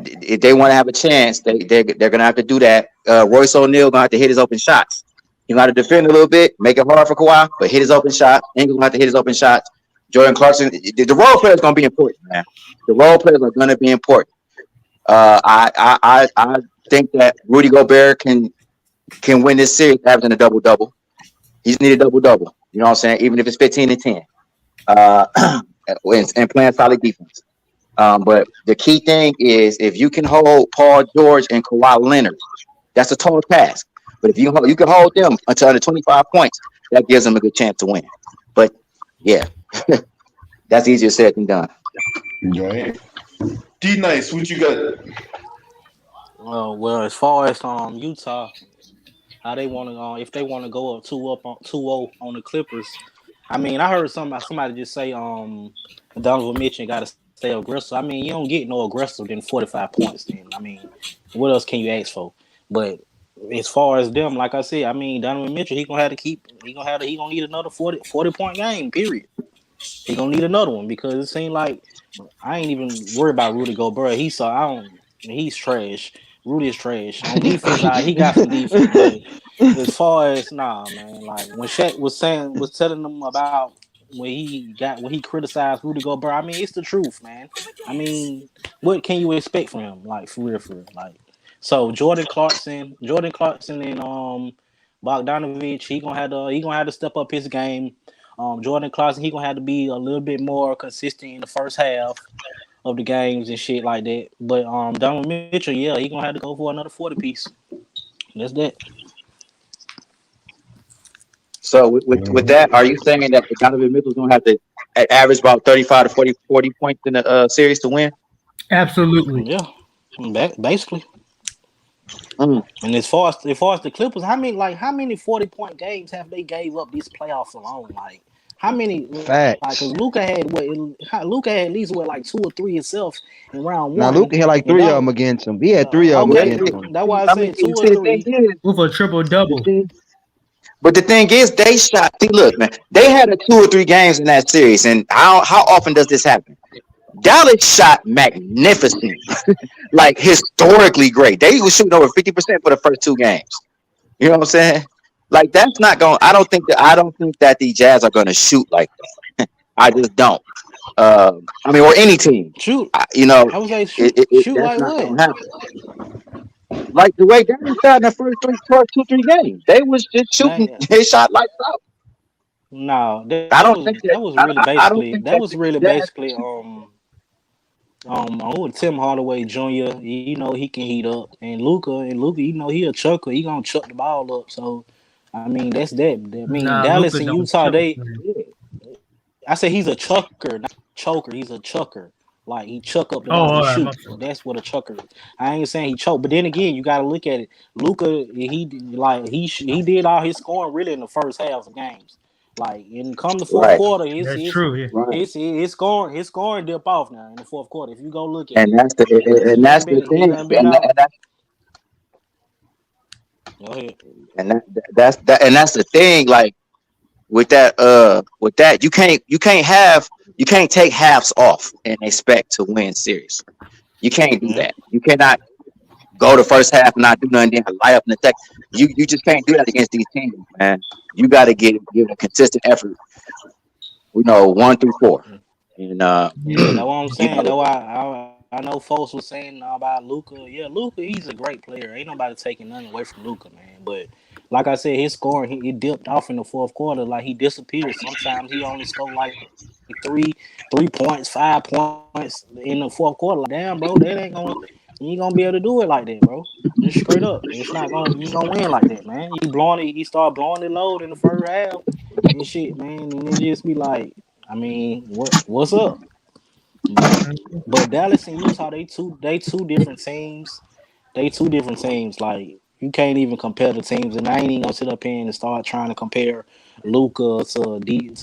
if they want to have a chance, they're gonna have to do that. Royce O'Neal gonna have to hit his open shots. He gonna have to defend a little bit, make it hard for Kawhi, but hit his open shot. Ingles gonna have to hit his open shots. Jordan Clarkson, the role players gonna be important, man. The role players are gonna be important. I think that Rudy Gobert can win this series averaging a double-double. He just need a double-double. You know what I'm saying? Even if it's 15 and 10. And playing solid defense. But the key thing is if you can hold Paul George and Kawhi Leonard, that's a tall task. But if you can hold them until under 25 points, that gives them a good chance to win. But yeah, that's easier said than done. Right. D Nice, what you got? Well, as far as Utah, how they want to if they want to go up 2-0 on the Clippers. I mean, I heard somebody just say Donovan Mitchell got to stay aggressive. I mean, you don't get no aggressive than 45 points. Then I mean, what else can you ask for? But as far as them, like I said, I mean, Donovan Mitchell, he gonna need another 40 point game. Period. He gonna need another one because it seemed like I ain't even worried about Rudy Gobert. He's trash. Rudy is trash. On defense, he got some defense, but as far as man, like when Shaq was telling them about when he criticized Rudy Gobert, I mean it's the truth, man. I mean, what can you expect from him? Like for real, like. So Jordan Clarkson, and Bogdanovich, he gonna have to step up his game. Jordan Clarkson, he gonna have to be a little bit more consistent in the first half of the games and shit like that. But Donovan Mitchell, yeah, he gonna have to go for another 40 piece. That's that. So with that, are you saying that Donovan Mitchell's gonna have to average about 35 to 40 points in the series to win? Absolutely. Yeah, basically. Mm. And as far as the Clippers, how many 40-point games have they gave up this playoffs alone? Like how many? Like because Facts. Luca had at least like 2 or 3 himself in round Now one, Luka had like and 3 of that them against him. He had 3 of them Well, okay. against him. That's why I I mean, said 2 or see, the thing 3. is, With a triple the double. thing, but the thing is, they shot. See, look, man, they had a 2 or 3 games in that series, and how often does this happen? Dallas shot magnificent, like historically great. They was shooting over 50% for the first 2 games. You know what I'm saying? Like that's not going. I don't think that the Jazz are going to shoot like that. I just don't. I mean, or any team. Shoot, You know, I was like shoot that's like not what? going to happen. Like the way Dallas shot in the first 2 3 games, they was just shooting. That They shot lights out. no, I don't think that. I don't think that that was the really Jazz can basically shoot. who Tim Hardaway Jr. You know he can heat up, and Luca, you know he a chucker. He gonna chuck the ball up. So I mean that's that. I mean Nah, Dallas Luka and don't Utah, choke, they man. I said he's a chucker, not a choker. He's a chucker. Like he chuck up the Oh, ball, he all right, my shoot. fault. That's what a chucker is. I ain't saying he choke, but then again, you got to look at it. Luca, he did all his scoring really in the first half of games. Like in come the fourth Right, quarter, That's true. Yeah. right. his scoring dip off now in the fourth quarter. If you go look at And it, that's the and he that's ain't the been thing. out. And Go ahead. that's the thing. Like with that, you can't take halves off and expect to win series. You can't do Yeah. that. You cannot go the first half and not do nothing, then light up in the second. You just can't do that against these teams, man. You got to give a consistent effort. 1 through 4, and Yeah, that's Yeah. what I'm you saying. know, That's why I know folks was saying about Luca. Yeah, Luca, he's a great player. Ain't nobody taking nothing away from Luca, man. But like I said, his scoring he dipped off in the fourth quarter. Like he disappeared. Sometimes he only scored like 3 points, 5 points in the fourth quarter. Like damn, bro, that ain't gonna you ain't gonna be able to do it like that, bro. Just straight up, it's not gonna you ain't gonna win like that, man. He started blowing the load in the first half and shit, man, and it just be like, I mean, what's up? But Dallas and Utah, they two different teams. They two different teams. Like you can't even compare the teams, and I ain't even gonna sit up here and start trying to compare Luca to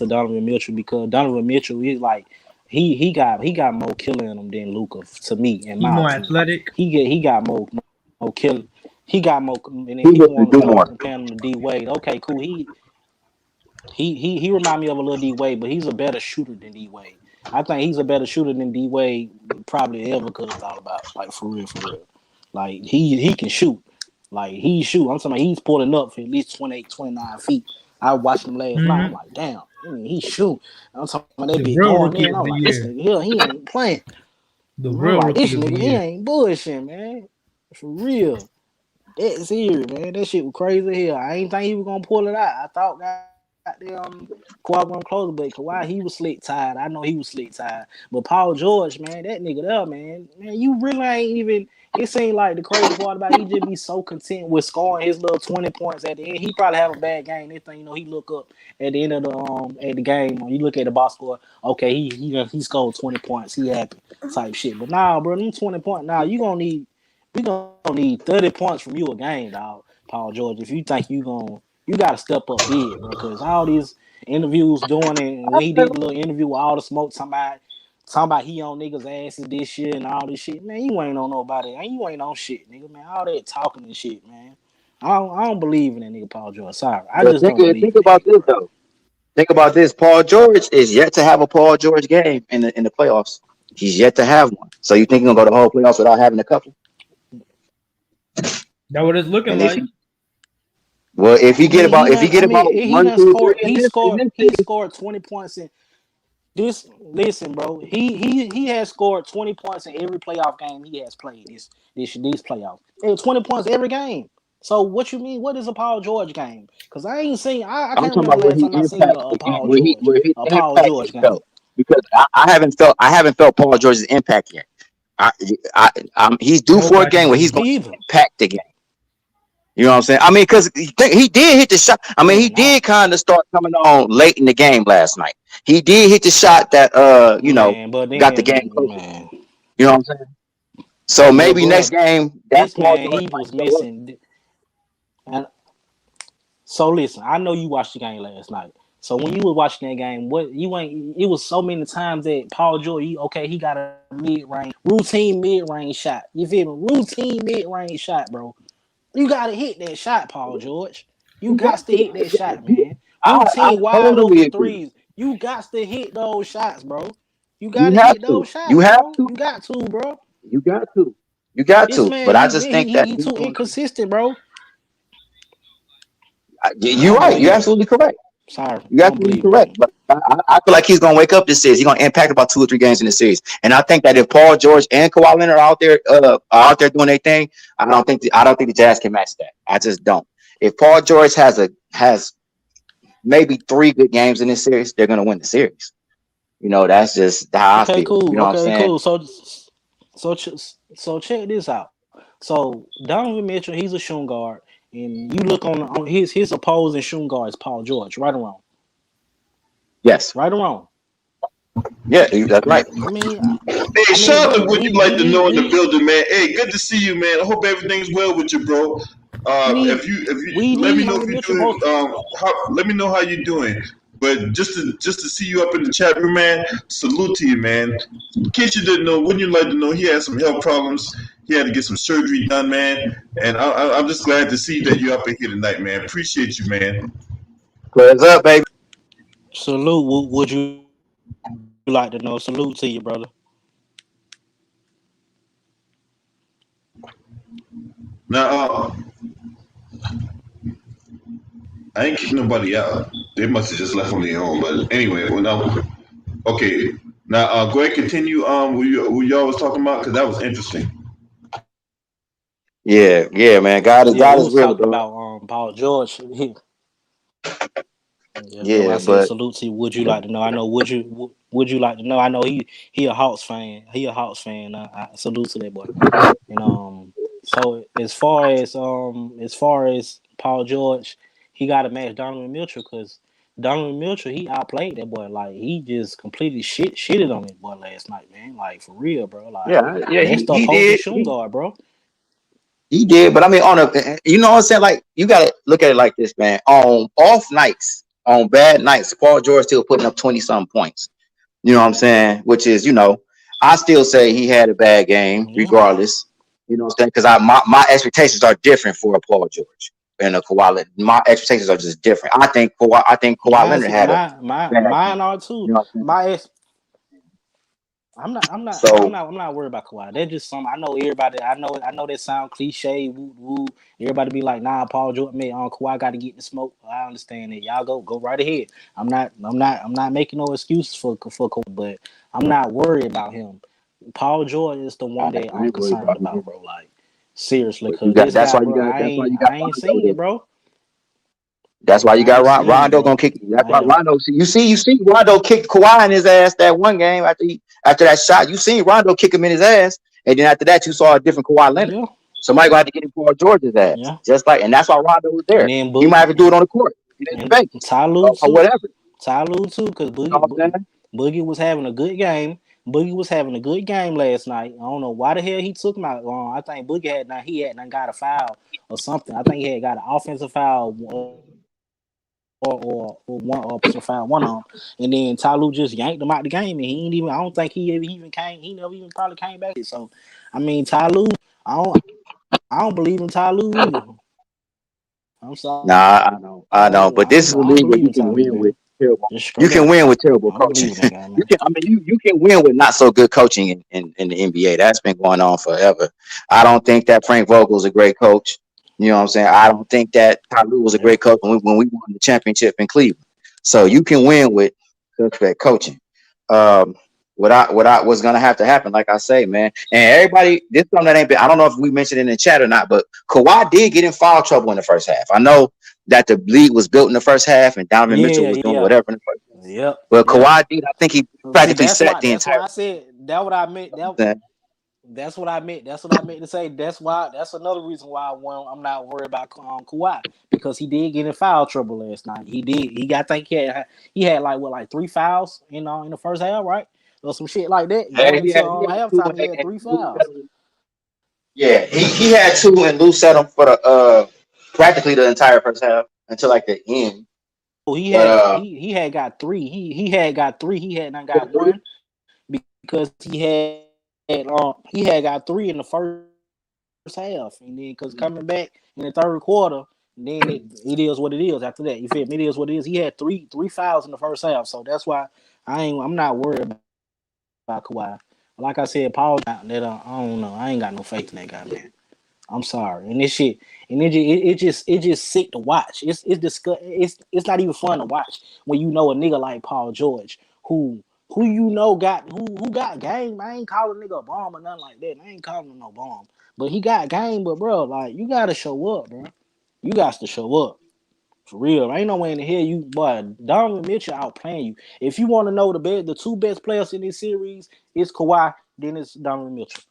Donovan Mitchell because Donovan Mitchell is like he got more killer in him than Luca to me, in He my more opinion. athletic. He got more killer. He got more, and then he people looks to want to do start more. comparing him to D Wade. Okay, cool. He remind me of a little D Wade, but he's a better shooter than D Wade. I think he's a better shooter than D Wade probably ever could have thought about. Like for real, for real. Like he can shoot. Like he shoot. I'm talking about he's pulling up for at least 28, 29 feet. I watched him last night. I'm Hmm. like, damn, he shoot. I'm talking about that The bitch real going rookie in. of I'm the like, this year. nigga here, he ain't playing. The I'm real like, rookie this of the nigga, he year. ain't bullshitting, man. For real. That's here, man. That shit was crazy here. I ain't think he was gonna pull it out. I thought goddamn Kawhi gonna close, but Kawhi he was slick tired. I know he was slick tired. But Paul George, man, that nigga there, man, you really ain't even. It seemed like the crazy part about it, he just be so content with scoring his little 20 points at the end. He probably have a bad game. This thing, he look up at the end of the game. When you look at the box score, okay, he scored 20 points. He happy type shit. But nah, bro, them 20 points. Nah, we gonna need 30 points from you a game, dog, Paul George. If you think you gotta step up big, bro. Cause all these interviews doing it, and when he did the little interview with all the smoke, talking about he on niggas' asses this year and all this shit, man. You ain't on nobody, and you ain't on shit, nigga, man. All that talking and shit, man. I don't believe in that nigga Paul George. Sorry, I But just don't believe think in that about nigga, this bro. though. Think about this. Paul George is yet to have a Paul George game in the playoffs. He's yet to have one. So you think he's gonna go the whole playoffs without having a couple? That what it's looking And if like. if he get about He one, done two, scored. three in this He series, scored 20 points in this. Listen, bro. He has scored 20 points in every playoff game he has played these playoffs. 20 points every game. So what you mean? What is a Paul George game? Because I ain't seen. I I'm can't talking remember about the where last he time I seen impacts a the game, Paul George where his impact is game. felt. Because I haven't felt Paul George's impact yet. He's due for a Nobody game where he's did. going Me to either. impact the game. You know what I'm saying? I mean, because he did hit the shot. I mean, he Man, did kind of start coming on late in the game last night. He did hit the shot that but got the game then, closer. man, You know what I'm saying? So maybe next but game that this Paul man, George he might was show up. missing. And so listen, I know you watched the game last night. So when you were watching that game, what you ain't? It was so many times that Paul George, he got a routine mid range shot. You feel me? Routine mid range shot, bro. You gotta hit that shot, Paul George. You You got got to hit that shot, to. man. I Routine wide totally open agree. threes. You got to hit those shots, bro. You You gotta have hit those to. You shots, have bro. to. You got to, bro. You got to. You got This to. man, But I just think that he too inconsistent, bro. I you're don't right. You're believe it. absolutely correct. Sorry, You're I don't absolutely believe it, bro. correct. But I feel like he's gonna wake up this series. He's gonna impact about 2 or 3 games in the series. And I think that if Paul George and Kawhi Leonard are out there doing their thing, I don't think the Jazz can match that. I just don't. If Paul George has maybe 3 good games in this series, they're gonna win the series. That's just how I Okay, feel. You cool. know what I'm Okay, saying? cool. So check this out. So Donovan Mitchell, he's a shooting guard, and you look on his opposing shooting guard is Paul George. Right or wrong? Yes. Right or wrong? Yeah, that's right. I mean, Hey, shout out to bro, what you like to know in the building, man. Hey, good to see you, man. I hope everything's well with you, bro. If you we let me need know if Donovan you're Mitchell doing post. let me know how you're doing. But just to see you up in the chat room, man. Salute to you, man. In case you didn't know, wouldn't you like to know he had some health problems? He had to get some surgery done, man. And I'm just glad to see that you're up in here tonight, man. Appreciate you, man. Prayers up, baby. Salute. Would you like to know? Salute to you, brother. Now, I ain't kicked nobody out. They must have just left on their own. But anyway, well, now, okay. Now, go ahead, continue. What y'all was talking about because that was interesting. Yeah, man. Yeah, God we is was real, talking bro. about Paul George. Yeah, that's why I Yeah, said but salute to you. Would you like to know? I know. Would you like to know? I know he a Hawks fan. He a Hawks fan. I salute to that boy. And so as far as Paul George, he got to match Donovan Mitchell because Donovan Mitchell he outplayed that boy. Like he just completely shitted on that boy last night, man. Like for real, bro. Like yeah, that's the he opposing did. shooting guard, bro. He did, but I mean, you know what I'm saying? Like, you gotta look at it like this, man. On off nights, on bad nights, Paul George still putting up 20-some points. You know what I'm saying? Which is, I still say he had a bad game, Yeah. regardless. You know what I'm saying? Because my expectations are different for a Paul George and a Kawhi Leonard. My expectations are just different. I think Kawhi Leonard had a bad Mine game. are too. You know what I'm saying? My ex, So I'm not worried about Kawhi. That's just something I know everybody. I know that sound cliche. Woo woo. Everybody be like, nah, Paul George, man, Kawhi got to get the smoke. I understand that. Y'all go right ahead. I'm not making no excuses for Kawhi, but I'm not worried about him. Paul George is the I one that I'm ain't worried concerned about him about, either. bro. Like seriously, But you cause got this guy, bro, that's why you got I ain't Rondo seen it, there. bro. That's why you I got ain't seen it, Rondo bro. gonna kick you. That's I why have. Rondo. You see Rondo kicked Kawhi in his ass that one game after that shot. You seen Rondo kick him in his ass, and then after that you saw a different Kawhi Leonard. Yeah, Somebody gonna have to get him Paul George's ass, yeah. just like, and that's why Rondo was And there. then He might have to do it Boogie on the court in and Vegas Ty Lue or too. whatever. Ty Lue too, because You know what I'm saying? Boogie was having a good game. Boogie was having a good game last night. I don't know why the hell he took him out. I think Boogie had not got a foul or something. I think he had got an offensive foul or one offensive foul, one of them. And then Ty Lue just yanked him out the game, and he ain't even. I don't think he even came. He never even probably came back. So, I mean, Ty Lue, I don't believe in Ty Lue either. I'm sorry. Nah, I know, I but this is a don't league where believe you in Ty can Lue, win man. with. terrible. Just You straight can up. win with terrible I don't coaching. believe in that guy, You man. can, I mean, you can win with not so good coaching in the NBA. That's been going on forever. I don't think that Frank Vogel's a great coach. You know what I'm saying? I don't think that Ty Lue was a Yeah. great coach when we won the championship in Cleveland. So you can win with suspect coaching. Um, what's gonna have to happen, like I say, man. And everybody, this something that ain't been. I don't know if we mentioned it in the chat or not, but Kawhi did get in foul trouble in the first half. I know that the league was built in the first half, and Donovan Mitchell was doing Yeah. whatever in the first half. Yep. But Yep. Kawhi did. I think he See, practically sat the that's why entire. I said that what I meant. That's what I meant. That's what I meant to say. That's why. That's another reason why I'm not worried about Kawhi, because he did get in foul trouble last night. He did. He got. I think he had like 3 fouls, in the first half, right, or some shit like that. Hey, Going into he had two halftime, he had 3 fouls. Yeah, he had two and Lou set him for the practically the entire first half until like the end. Oh, But he had got 3. He had got 3. He had not got 1 because he had got 3 in the first half, and then because coming back in the third quarter, then it is what it is. After that, you feel me? It is what it is. He had three fouls in the first half, so that's why I'm not worried about Kawhi. Like I said, Paul, that I don't know. I ain't got no faith in that guy, man. I'm sorry, and this shit, and it just sick to watch. It's it's not even fun to watch when you know a nigga like Paul George who who got game. I ain't calling nigga a bomb or nothing like that. I ain't calling him no bomb, but he got game. But bro, like you gotta show up, bro. You got to show up for real. Ain't no way in the hell you, boy. Donovan Mitchell outplaying you. If you want to know the 2 best players in this series, it's Kawhi, then it's Donovan Mitchell.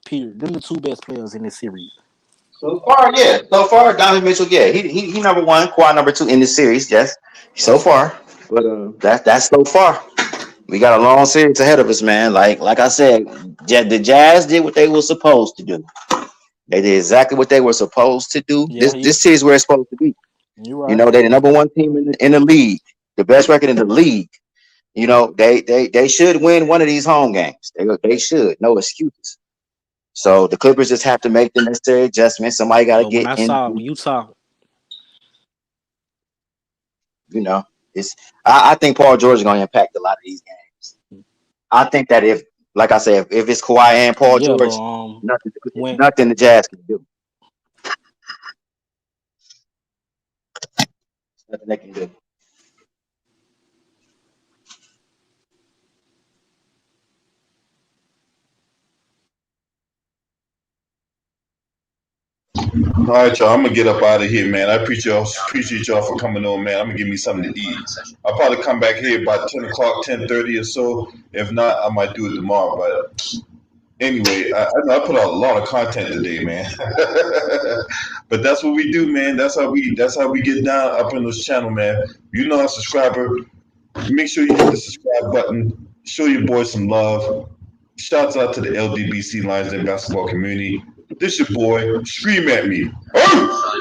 Period. Them the 2 best players in this series. so far, yeah. So far, Donovan Mitchell, yeah, he number one, Kawhi number 2 in the series, yes. So far, but that's so far. We got a long series ahead of us, man. Like I said, the Jazz did what they were supposed to do. They did exactly what they were supposed to do. Yeah, This series where it's supposed to be. you're You right. know, they're the number 1 team in the league, the best record in the league. You know, they should win one of these home games. They should. No excuses. So the Clippers just have to make the necessary adjustments. Somebody got to But when get I in. saw Utah, You know, it's. I think Paul George is going to impact a lot of these games. I think that like I said, if it's Kawhi and Paul yeah, but George, when nothing the Jazz can do. Nothing they can do. All right, y'all. I'm gonna get up out of here, man. I appreciate y'all for coming on, man. I'm gonna give me something to eat. I'll probably come back here by 10 o'clock, 10:30 or so. If not, I might do it tomorrow. But anyway, I put out a lot of content today, man. But that's what we do, man. That's how we get down up in this channel, man. You know, a subscriber. Make sure you hit the subscribe button. Show your boy some love. Shouts out to the LDBC Lions Den basketball community. This your boy. Scream at me. Oh!